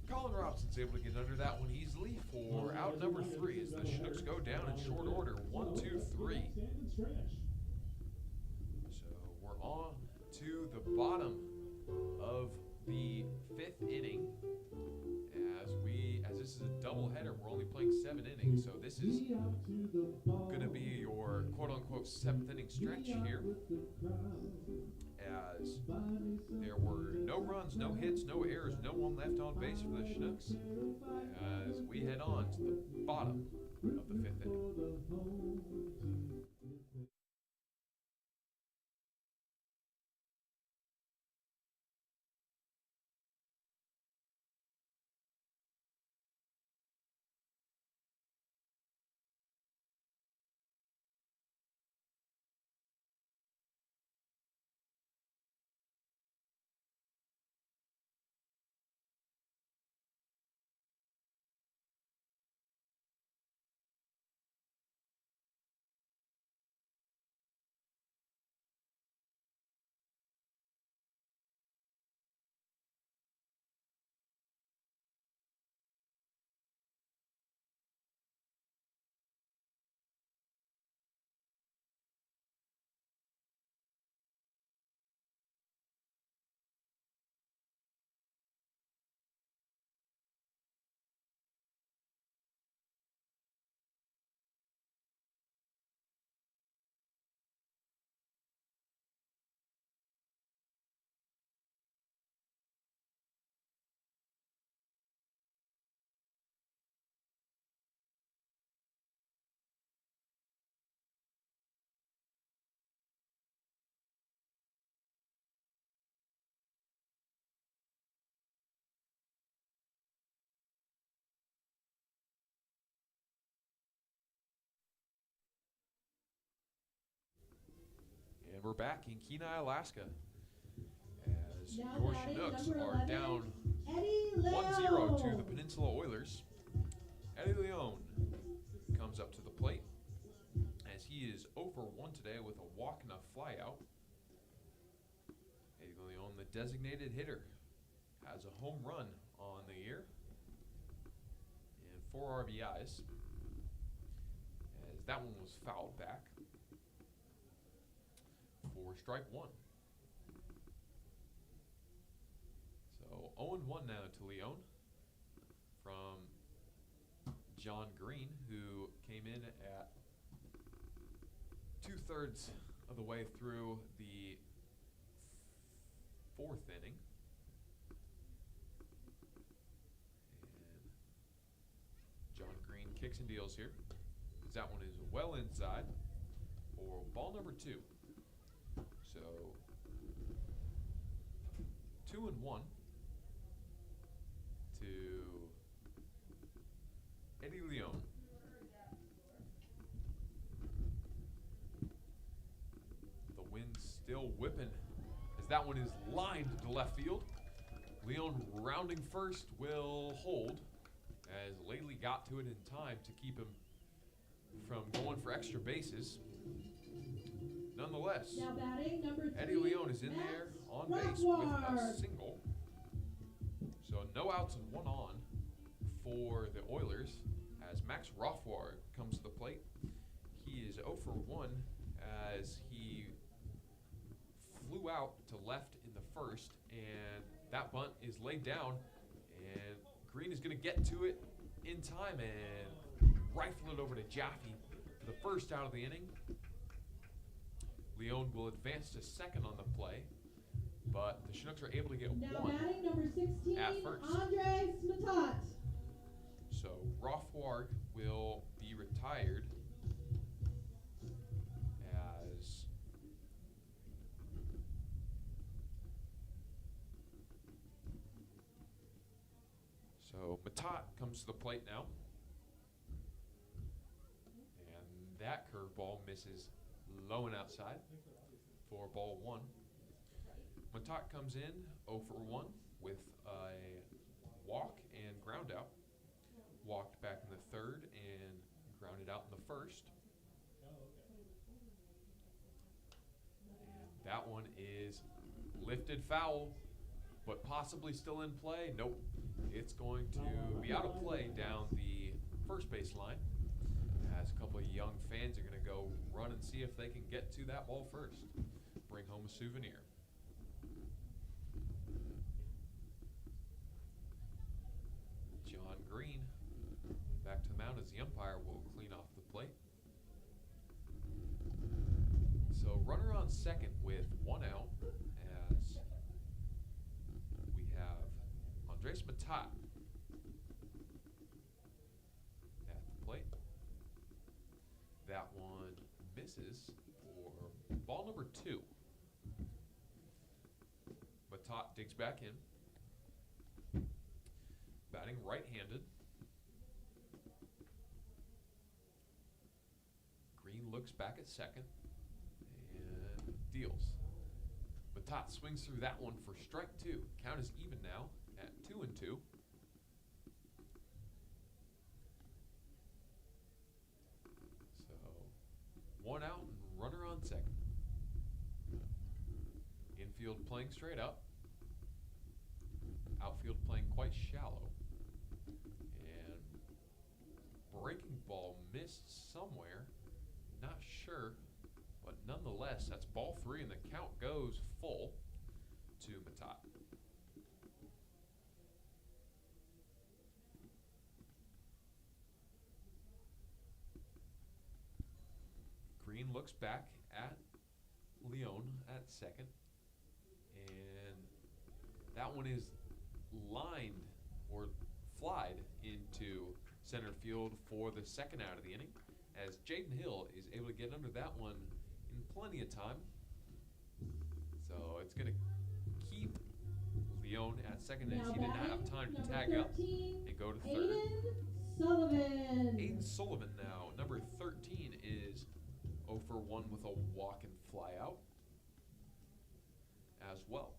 Colin Robson's able to get under that one easily for out number 3 as the Chinooks go down in short order. 1, 2, 3. So we're on to the bottom of the 5th inning. As this is a doubleheader, we're only playing 7 innings, so this is going to be your quote-unquote 7th inning stretch here. As there were no runs, no hits, no errors, no one left on base for the Chinooks. As we head on to the bottom of the 5th inning. And we're back in Kenai, Alaska, as your Chinooks are down 1-0 to the Peninsula Oilers. Eddie Leon comes up to the plate as he is 0 for 1 today with a walk and a flyout. Eddie Leon, the designated hitter, has a home run on the year and 4 RBIs, as that one was fouled back for strike 1. So 0-1 now to Leon from John Green, who came in at 2/3 of the way through the 4th inning. And John Green kicks and deals here, as that one is well inside for ball number 2. So 2-1 to Eddie Leon. The wind's still whipping as that one is lined to left field. Leon rounding first will hold, as Laley got to it in time to keep him from going for extra bases. Nonetheless, Now batting, number 3, Eddie Leon is in there on base with a single. So no outs and 1 on for the Oilers as Max Rothward comes to the plate. He is 0 for 1 as he flew out to left in the first, and that bunt is laid down, and Green is going to get to it in time and rifle it over to Jaffe for the first out of the inning. Leon will advance to second on the play, but the Chinooks are able to get now 1 batting, number 16, at first. Andre Smatot. So Rothward will be retired as So Matat comes to the plate now. And that curveball misses low and outside for ball 1. Matat comes in 0 for 1 with a walk and ground out. Walked back in the third and grounded out in the first. And that one is lifted foul, but possibly still in play. Nope. It's going to be out of play down the first base line, as a couple of young fans are going to go run and see if they can get to that ball first. Bring home a souvenir. John Green back to the mound as the umpire will clean off the plate. So runner on second with 1 out, as we have Andres Matat at the plate. That one misses for ball number 2. Matat digs back in. Batting right-handed. Green looks back at second and deals. Matat swings through that one for strike 2. Count is even now at 2-2. So 1 out and runner on second. Infield playing straight up. Outfield playing quite shallow. And breaking ball missed somewhere. Not sure. But nonetheless, that's ball 3 and the count goes full to Matat. Green looks back at Leon at second. And that one is lined or flied into center field for the second out of the inning, as Jaden Hill is able to get under that one in plenty of time. So it's going to keep Leon at second, as he did not have time to tag up and go to third. Aiden Sullivan now, number 13, is 0 for 1 with a walk and fly out as well.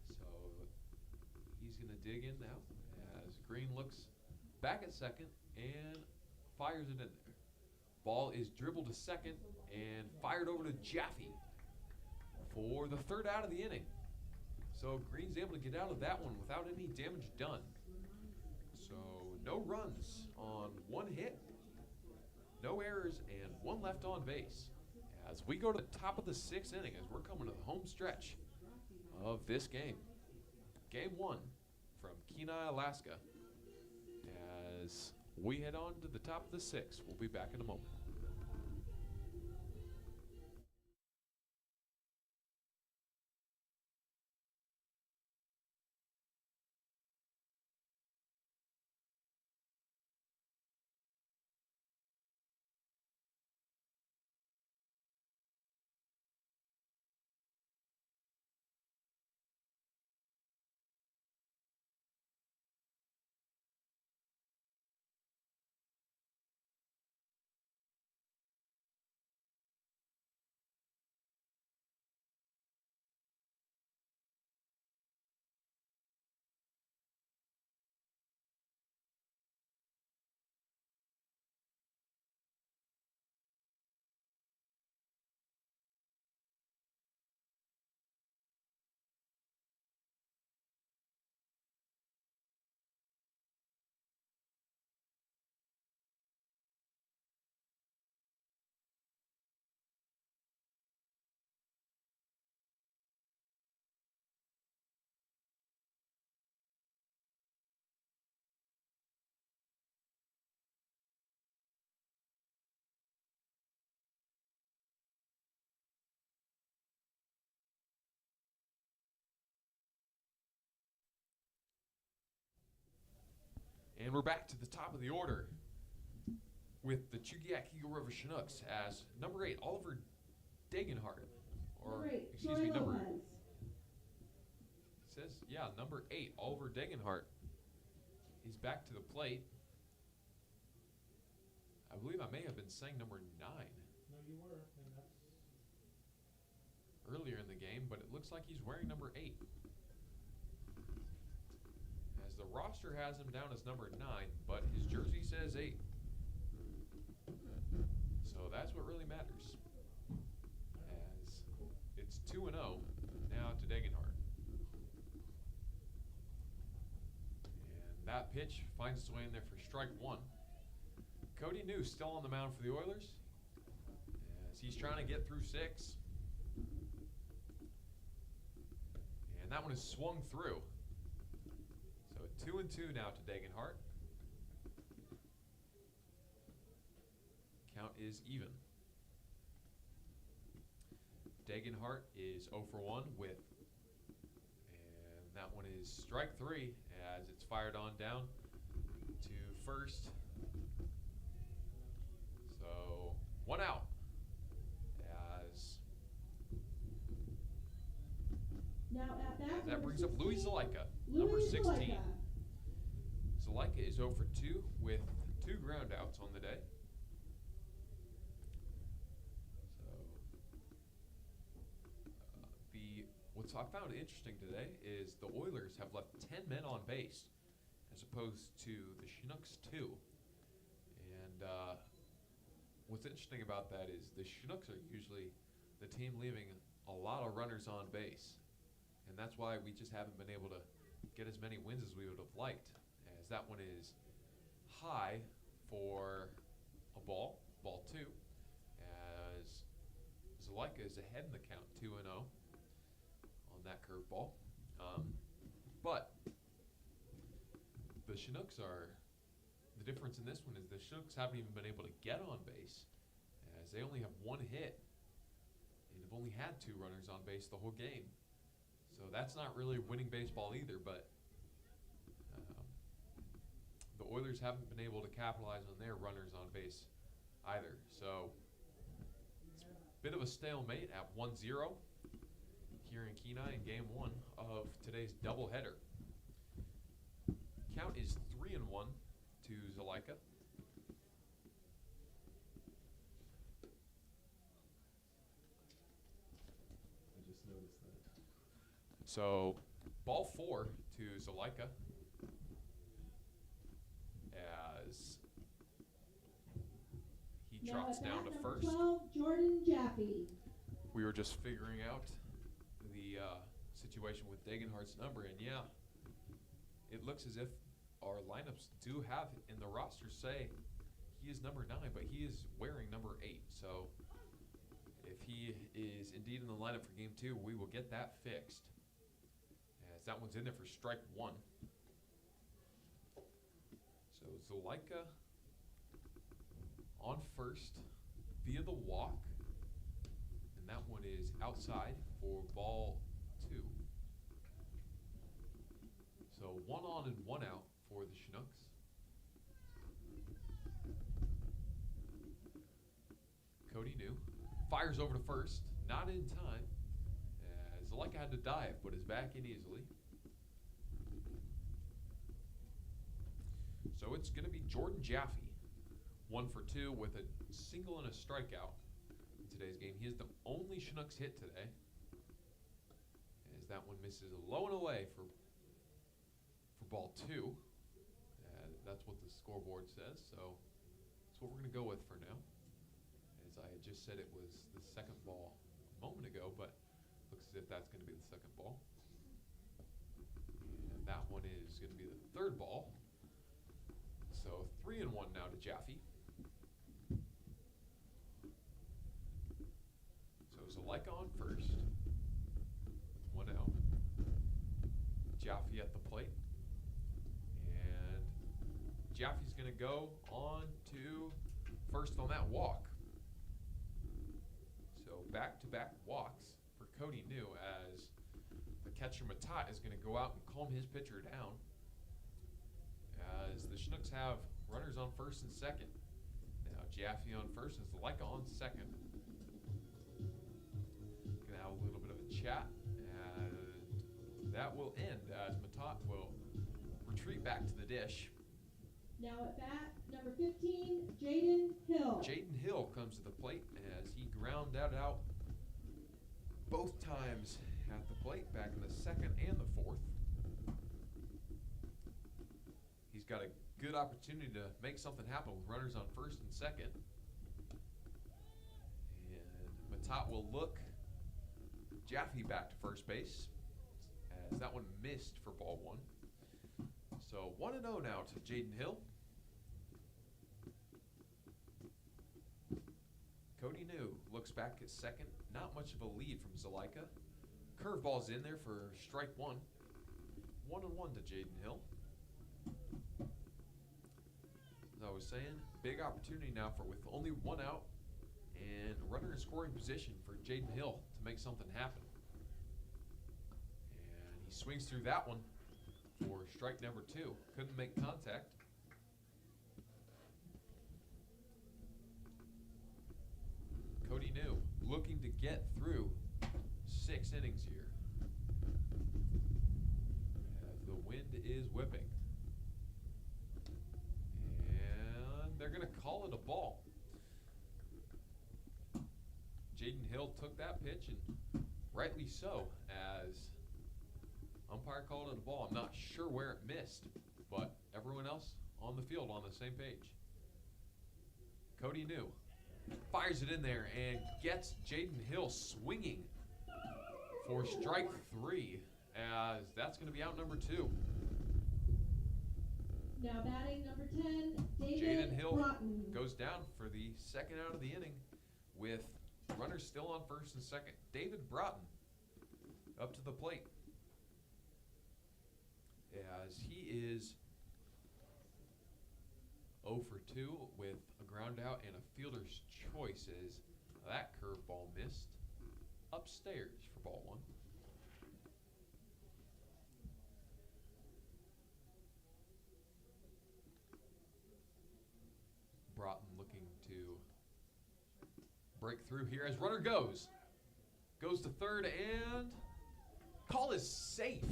So he's going to dig in now as Green looks back at second and fires it in there. Ball is dribbled to second and fired over to Jaffe for the third out of the inning. So Green's able to get out of that one without any damage done. So no runs on 1 hit, no errors, and 1 left on base. As we go to the top of the 6th inning, as we're coming to the home stretch of this game. Game 1 from Kenai, Alaska. As we head on to the top of the 6th, we'll be back in a moment. And we're back to the top of the order with the Chugiak Eagle River Chinooks as number 8, Oliver Degenhardt. Or, excuse me, number. It says, yeah, number 8, Oliver Degenhardt, is back to the plate. I believe I may have been saying number 9 No, you were, and that's earlier in the game, but it looks like he's wearing number 8. As the roster has him down as number 9, but his jersey says 8. So that's what really matters. As it's 2-0 now to Degenhardt. And that pitch finds its way in there for strike 1. Cody New still on the mound for the Oilers as he's trying to get through 6. And that one is swung through. So 2-2 now to Degenhardt. Count is even. Degenhardt is 0 for 1 with, and that one is strike 3 as it's fired on down to first. So 1 out as Now at bat, that brings up 16, Louis Zalaika, number 16. Zalaika. Zalaika is 0 for 2 with 2 ground outs on the day. So what I found interesting today is the Oilers have left 10 men on base as opposed to the Chinooks 2. And what's interesting about that is the Chinooks are usually the team leaving a lot of runners on base. And that's why we just haven't been able to get as many wins as we would have liked, as that one is high for a ball 2, as Zalaika is ahead in the count 2-0 on that curveball. But the Chinooks the difference in this one is the Chinooks haven't even been able to get on base, as they only have 1 hit and have only had 2 runners on base the whole game. So that's not really winning baseball either, but the Oilers haven't been able to capitalize on their runners on base either. So it's a bit of a stalemate at 1-0 here in Kenai in game 1 of today's doubleheader. Count is 3-1 to Zalaika. I just noticed that. So ball 4 to Zalaika as he Now trots at down bat, to number first. 12, Jordan Jaffe. We were just figuring out the situation with Degenhardt's number, and yeah, it looks as if our lineups do have in the roster say he is number 9, but he is wearing number 8. So if he is indeed in the lineup for game 2, we will get that fixed, as that one's in there for strike 1. So Zalaika on first via the walk, and that one is outside for ball 2. So 1 on and 1 out for the Chinooks. Cody New fires over to first, not in time, as Zalaika had to dive, but is back in easily. So it's going to be Jordan Jaffe, 1 for 2 with a single and a strikeout in today's game. He is the only Chinooks hit today, as that one misses low and away for ball 2. That's what the scoreboard says, so that's what we're going to go with for now. As I had just said, it was the second ball a moment ago, but looks as if that's going to be the second ball. And that one is going to be the 3rd ball. So 3-1 now to Jaffe. So Zalaika on first, 1 out. Jaffe at the plate. And Jaffe's going to go on to first on that walk. So back-to-back walks for Cody New, as the catcher Matat is going to go out and calm his pitcher down, as the Chinooks have runners on first and second. Now Jaffe on first and Zalaika on second. Going to have a little bit of a chat, and that will end as Matat will retreat back to the dish. Now at bat, number 15, Jaden Hill. Jaden Hill comes to the plate as he ground that out both times at the plate, back in the second and the fourth. He's got a good opportunity to make something happen with runners on first and second. And Matat will look Jaffe back to first base, as that one missed for ball one. So 1-0 now to Jaden Hill. Cody New looks back at second. Not much of a lead from Zalaika. Curveball's in there for strike one. 1-1 to Jaden Hill. As I was saying, big opportunity now for with only one out and runner in scoring position for Jaden Hill to make something happen. And he swings through that one for strike number 2. Couldn't make contact. Cody New looking to get through 6 innings here, as the wind is whipping. And they're going to call it a ball. Jaden Hill took that pitch, and rightly so, as umpire called it a ball. I'm not sure where it missed, but everyone else on the field on the same page. Cody New fires it in there and gets Jaden Hill swinging for strike 3, as that's going to be out number 2. Now batting number 10, David Jaden Hill Broughton. goes down for the second out of the inning with runners still on first and second. David Broughton up to the plate, as he is 0 for 2 with a ground out and a fielder's choice, as that curveball missed upstairs for ball 1. Broughton looking to break through here as runner goes to third, and call is safe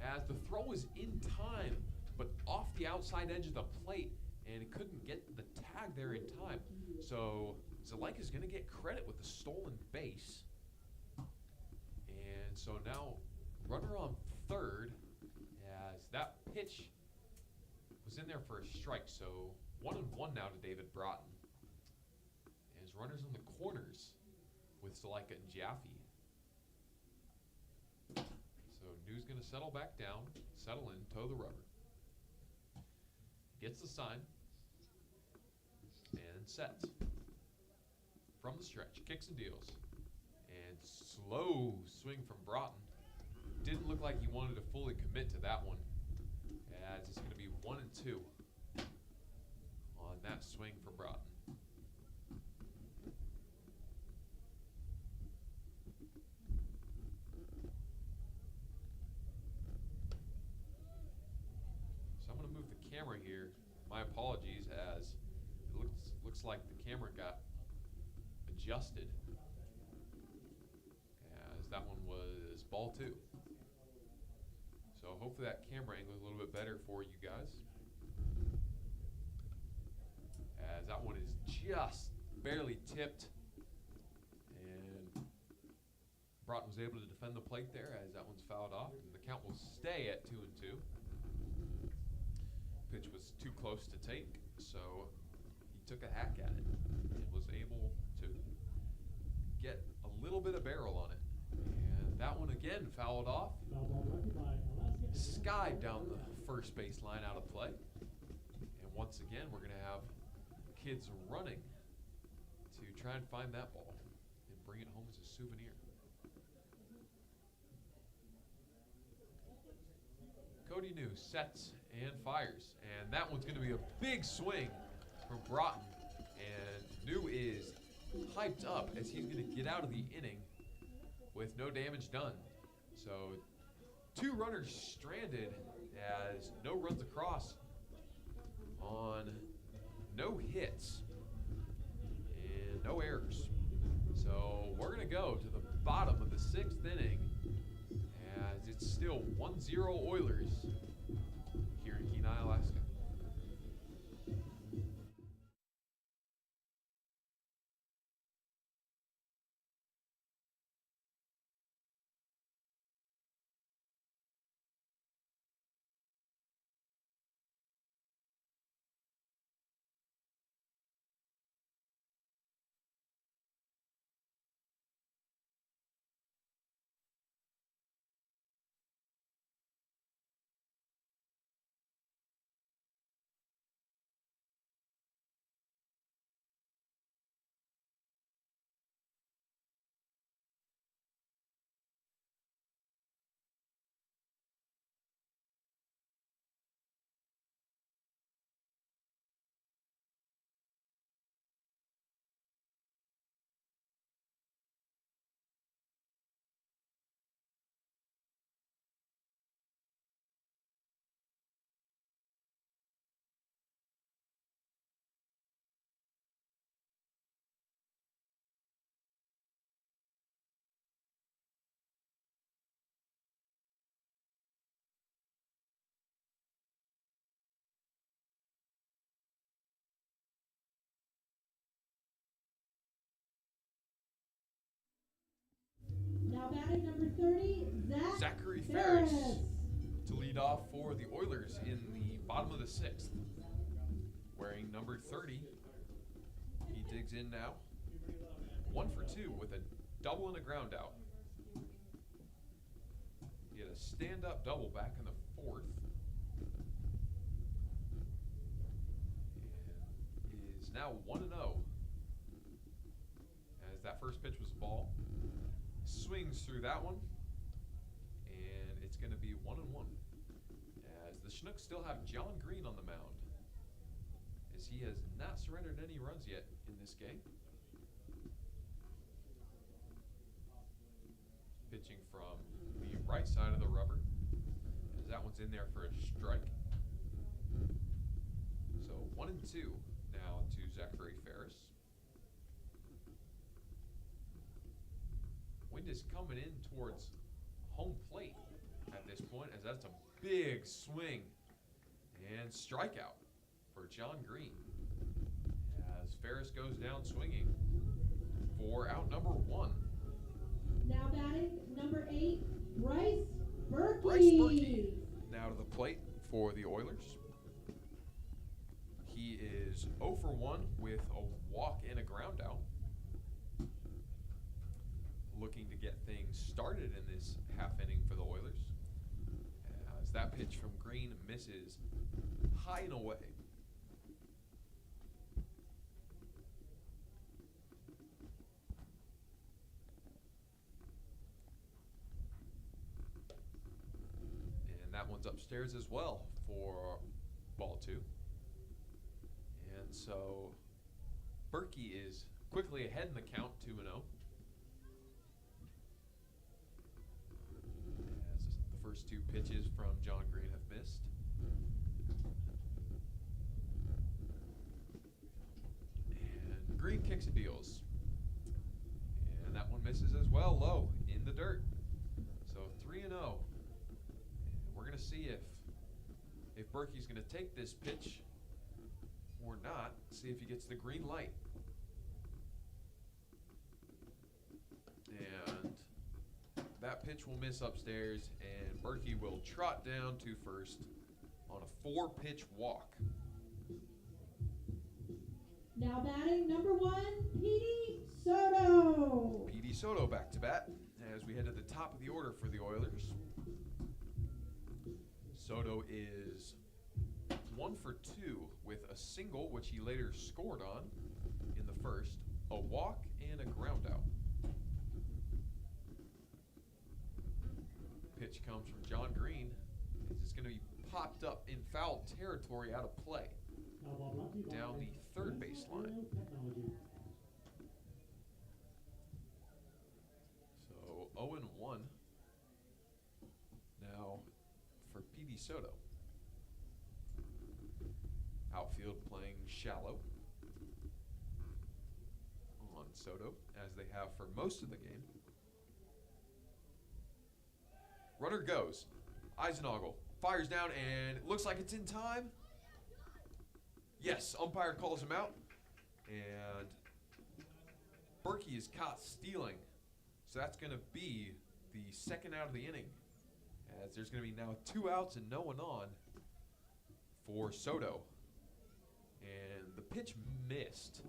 as the throw was in time but off the outside edge of the plate, and it couldn't get the tag there in time. So Zalaika is going to get credit with the stolen base. And so now runner on third, as that pitch was in there for a strike. So 1-1 now to David Broughton, as runners on the corners with Zalaika and Jaffe. So New's going to settle back down, settle in, toe the rubber. Gets the sign and sets from the stretch, kicks and deals, and slow swing from Broughton. Didn't look like he wanted to fully commit to that one, as it's going to be 1-2 on that swing for Broughton. So I'm going to move the camera here. My apologies, as it looks like the camera got adjusted, as that one was ball 2. So hopefully that camera angle is a little bit better for you guys, as that one is just barely tipped, and Broughton was able to defend the plate there, as that one's fouled off, and the count will stay at 2-2. Pitch was too close to take, so he took a hack at it and was able to get a little bit of barrel on it. And that one again fouled off. Foul ball directed by Alaska. Skied down the first base line out of play. And once again, we're going to have kids running to try and find that ball and bring it home as a souvenir. Cody New sets and fires, and that one's going to be a big swing from Broughton, and New is hyped up as he's going to get out of the inning with no damage done. So 2 runners stranded, as no runs across on no hits and no errors. So we're going to go to the bottom of the 6th inning, as it's still 1-0 Oilers here in Kenai, Alaska. Chinooks to lead off for the Oilers in the bottom of the 6th. Wearing number 30. He digs in now. 1 for 2 with a double and a ground out. He had a stand-up double back in the 4th. And is now 1-0. As that first pitch was a ball. Swings through that one. And it's going to be 1-1. As the Chinooks still have John Green on the mound. As he has not surrendered any runs yet in this game. Pitching from the right side of the rubber. As that one's in there for a strike. So 1-2 now to Zachary Ferris. Wind is coming in towards home plate at this point, as that's a big swing and strikeout for John Green. As Ferris goes down swinging for out number 1. Now batting number 8, Bryce Berkey. Bryce Berkey now to the plate for the Oilers. He is 0 for 1 with a walk and a ground out. Looking to get things started in this half inning for the Oilers. As that pitch from Green misses high and away. And that one's upstairs as well for ball 2. And so Berkey is quickly ahead in the count, 2-0. First 2 pitches from John Green have missed. And Green kicks and deals. And that one misses as well, low, in the dirt. So 3-0. And we're going to see if Berkey's going to take this pitch or not. See if he gets the green light. And that pitch will miss upstairs, and Berkey will trot down to first on a 4-pitch walk. Now batting number 1, Petey Soto. Petey Soto back to bat as we head to the top of the order for the Oilers. Soto is 1 for 2 with a single, which he later scored on in the first, a walk, and a ground out. Pitch comes from John Green. It's going to be popped up in foul territory out of play. Down the 3rd baseline. So 0-1 now for Petey Soto. Outfield playing shallow on Soto, as they have for most of the game. Runner goes. Eisenagel fires down, and it looks like it's in time. Yes, umpire calls him out. And Berkey is caught stealing. So that's going to be the 2nd out of the inning. As there's going to be now 2 outs and no one on for Soto. And the pitch missed.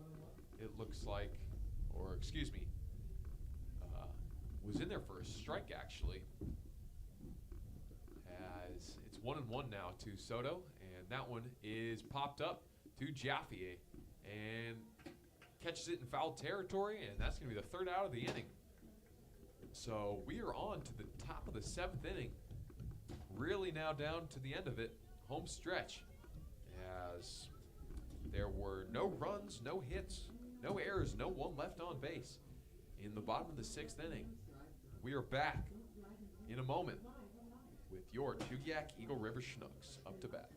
It looks like, or excuse me, was in there for a strike actually. As it's 1-1 now to Soto, and that one is popped up to Jaffe and catches it in foul territory, and that's going to be the 3rd out of the inning. So we are on to the top of the 7th inning, really now down to the end of it, home stretch, as there were no runs, no hits, no errors, no one left on base in the bottom of the 6th inning. We are back in a moment with your Chugiak Eagle River Chinooks up to bat.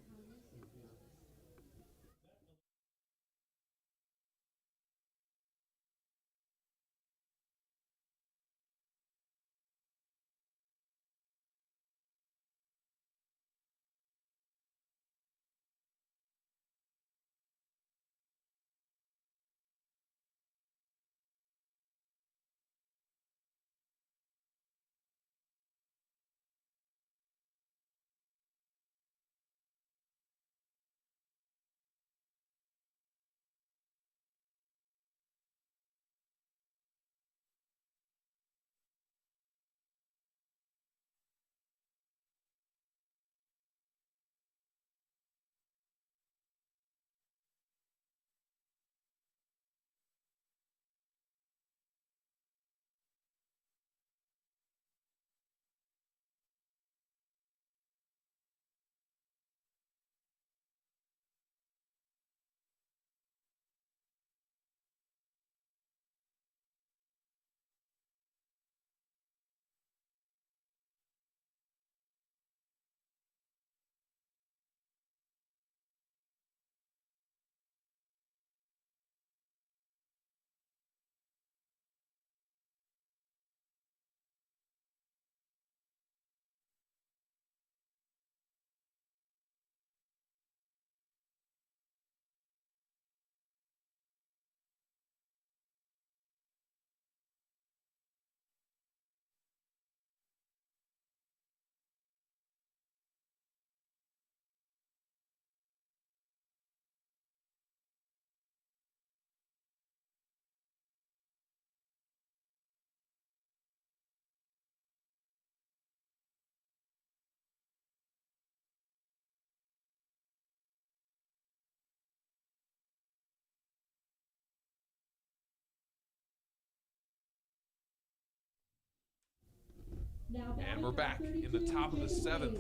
Now And we're back in the top of the 7th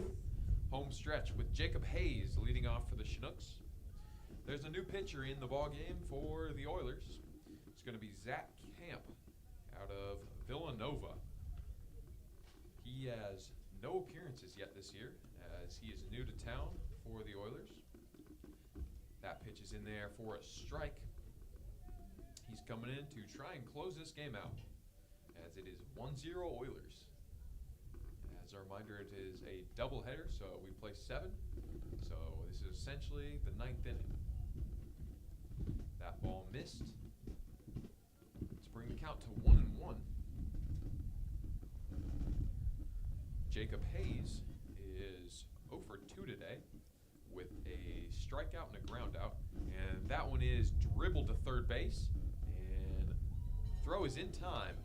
home stretch with Jacob Hayes leading off for the Chinooks. There's a new pitcher in the ball game for the Oilers. It's going to be Zach Camp out of Villanova. He has no appearances yet this year as he is new to town for the Oilers. That pitch is in there for a strike. He's coming in to try and close this game out as it is 1-0 Oilers. As a reminder, it is a doubleheader, so we play 7. So this is essentially the 9th inning. That ball missed. Let's bring the count to 1-1. Jacob Hayes is 0 for 2 today with a strikeout and a ground out. And that one is dribbled to third base. And throw is in time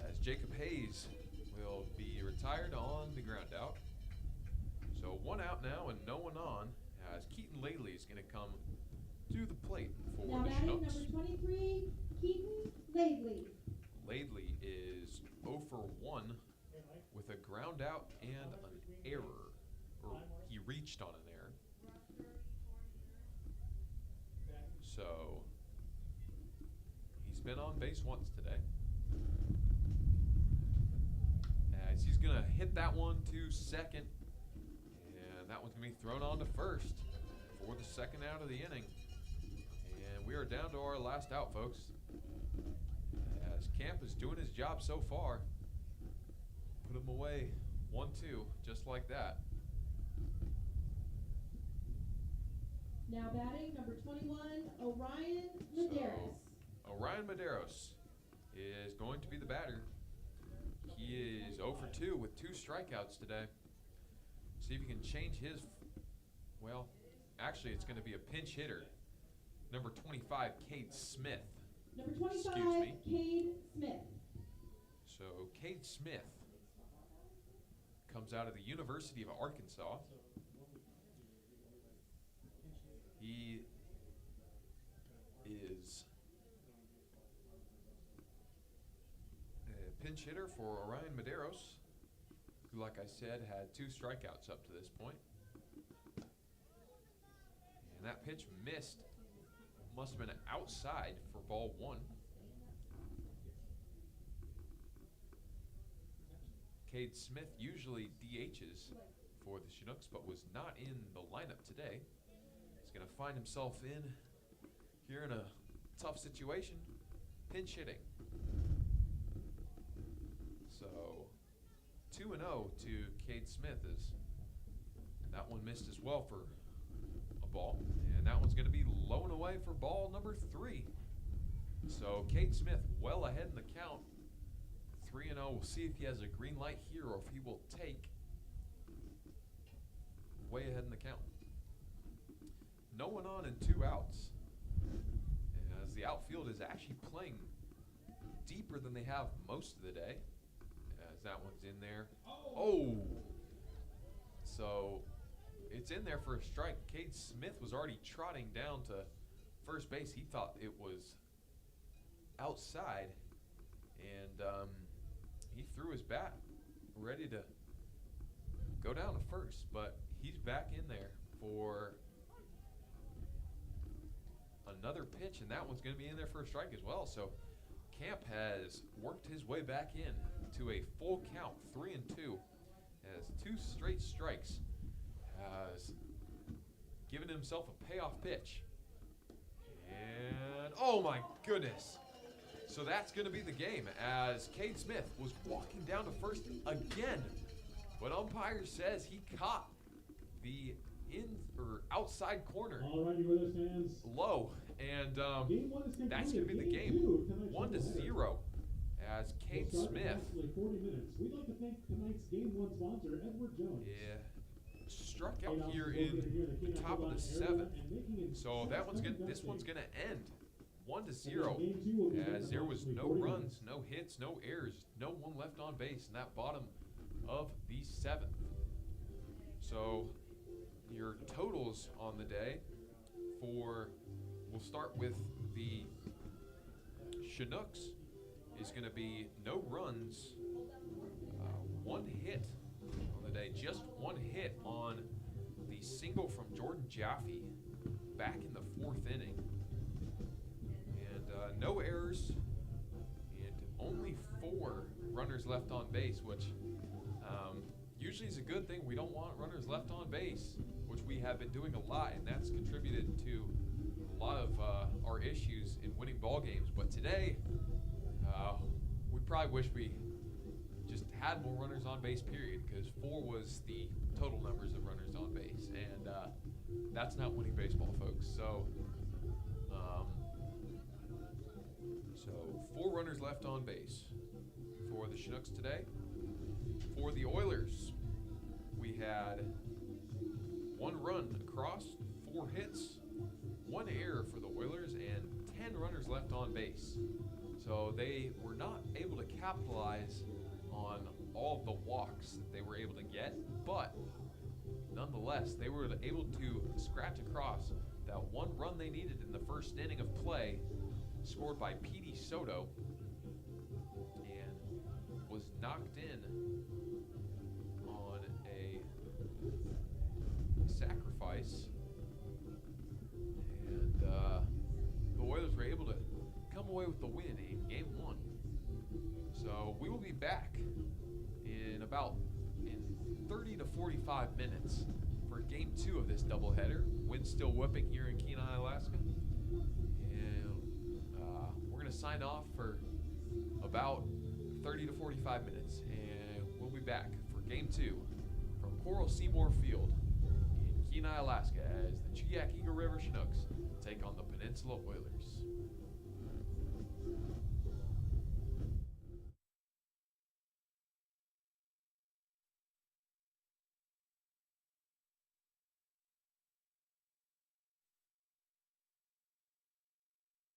as Jacob Hayes will be retired on the ground out. So 1 out now and no one on as Keaton Laley is going to come to the plate for now the batting Chinooks. number 23, Keaton Laidley. Laidley is 0 for 1 with a ground out and an error. Or he reached on an error. So he's been on base once today. As he's going to hit that one to second. And that one's going to be thrown on to first for the second out of the inning. And we are down to our last out, folks. As Camp is doing his job so far. Put him away 1-2, just like that. Now batting number 21, Orion Medeiros. So, Orion Medeiros is going to be the batter. He is 0 for 2 with 2 strikeouts today. See if he can change his, well, actually it's going to be a pinch hitter. Number 25, Cade Smith. Number 25, Excuse me. Cade Smith. So Cade Smith comes out of the University of Arkansas. He is a pinch hitter for Orion Medeiros, who, like I said, had 2 strikeouts up to this point. And that pitch missed. Must have been outside for ball 1. Cade Smith usually DHs for the Chinooks, but was not in the lineup today. He's going to find himself in here in a tough situation, pinch hitting. So 2-0 to Cade Smith is that one missed as well for a ball, and that one's going to be low and away for ball number 3. So Cade Smith well ahead in the count. 3-0. We'll see if he has a green light here or if he will take way ahead in the count. No one on and 2 outs. As the outfield is actually playing deeper than they have most of the day. As that one's in there. Oh! So it's in there for a strike. Cade Smith was already trotting down to first base. He thought it was outside. And he threw his bat ready to go down to first, but he's back in there for another pitch, and that one's going to be in there for a strike as well. So Camp has worked his way back in to a full count, 3-2, has 2 straight strikes, has given himself a payoff pitch, and oh my goodness. So that's going to be the game as Cade Smith was walking down to first again. But umpire says he caught the outside corner All right, you Oilers fans. low. And Game 1 is concluded. that's going to be the game. 2 of tonight's 1-0 doubleheader. as Cade We'll start in Smith approximately 40 minutes. We'd like to thank tonight's Game 1 sponsor, Edward Jones. struck out here in the top of the 7th. So this one's going to end 1-0 as there was no runs, no hits, no errors, no one left on base in that bottom of the 7th. So your totals on the day we'll start with the Chinooks is going to be no runs, 1 hit on the day, just 1 hit on the single from Jordan Jaffe back in the 4th inning. And no errors, and only 4 runners left on base, which usually is a good thing. We don't want runners left on base, which we have been doing a lot, and that's contributed to a lot of our issues in winning ball games. But today, we probably wish we just had more runners on base, period, because 4 was the total numbers of runners on base, and that's not winning baseball, folks. So 4 runners left on base for the Chinooks today. For the Oilers, we had 1 run across, 4 hits, 1 error for the Oilers, and 10 runners left on base. So they were not able to capitalize on all of the walks that they were able to get, but nonetheless, they were able to scratch across that 1 run they needed in the 1st inning of play, scored by Petey Soto, and was knocked in on a sacrifice, and the Oilers were able to come away with the win in Game 1. So we will be back in 30 to 45 minutes for Game 2 of this doubleheader. Wind still whipping here in Kenai, Alaska. And we're going to sign off for about 30 to 45 minutes. And we'll be back for Game 2 from Coral Seymour Field in Kenai, Alaska, as the Chiakiga River Chinooks take on the Peninsula Oilers.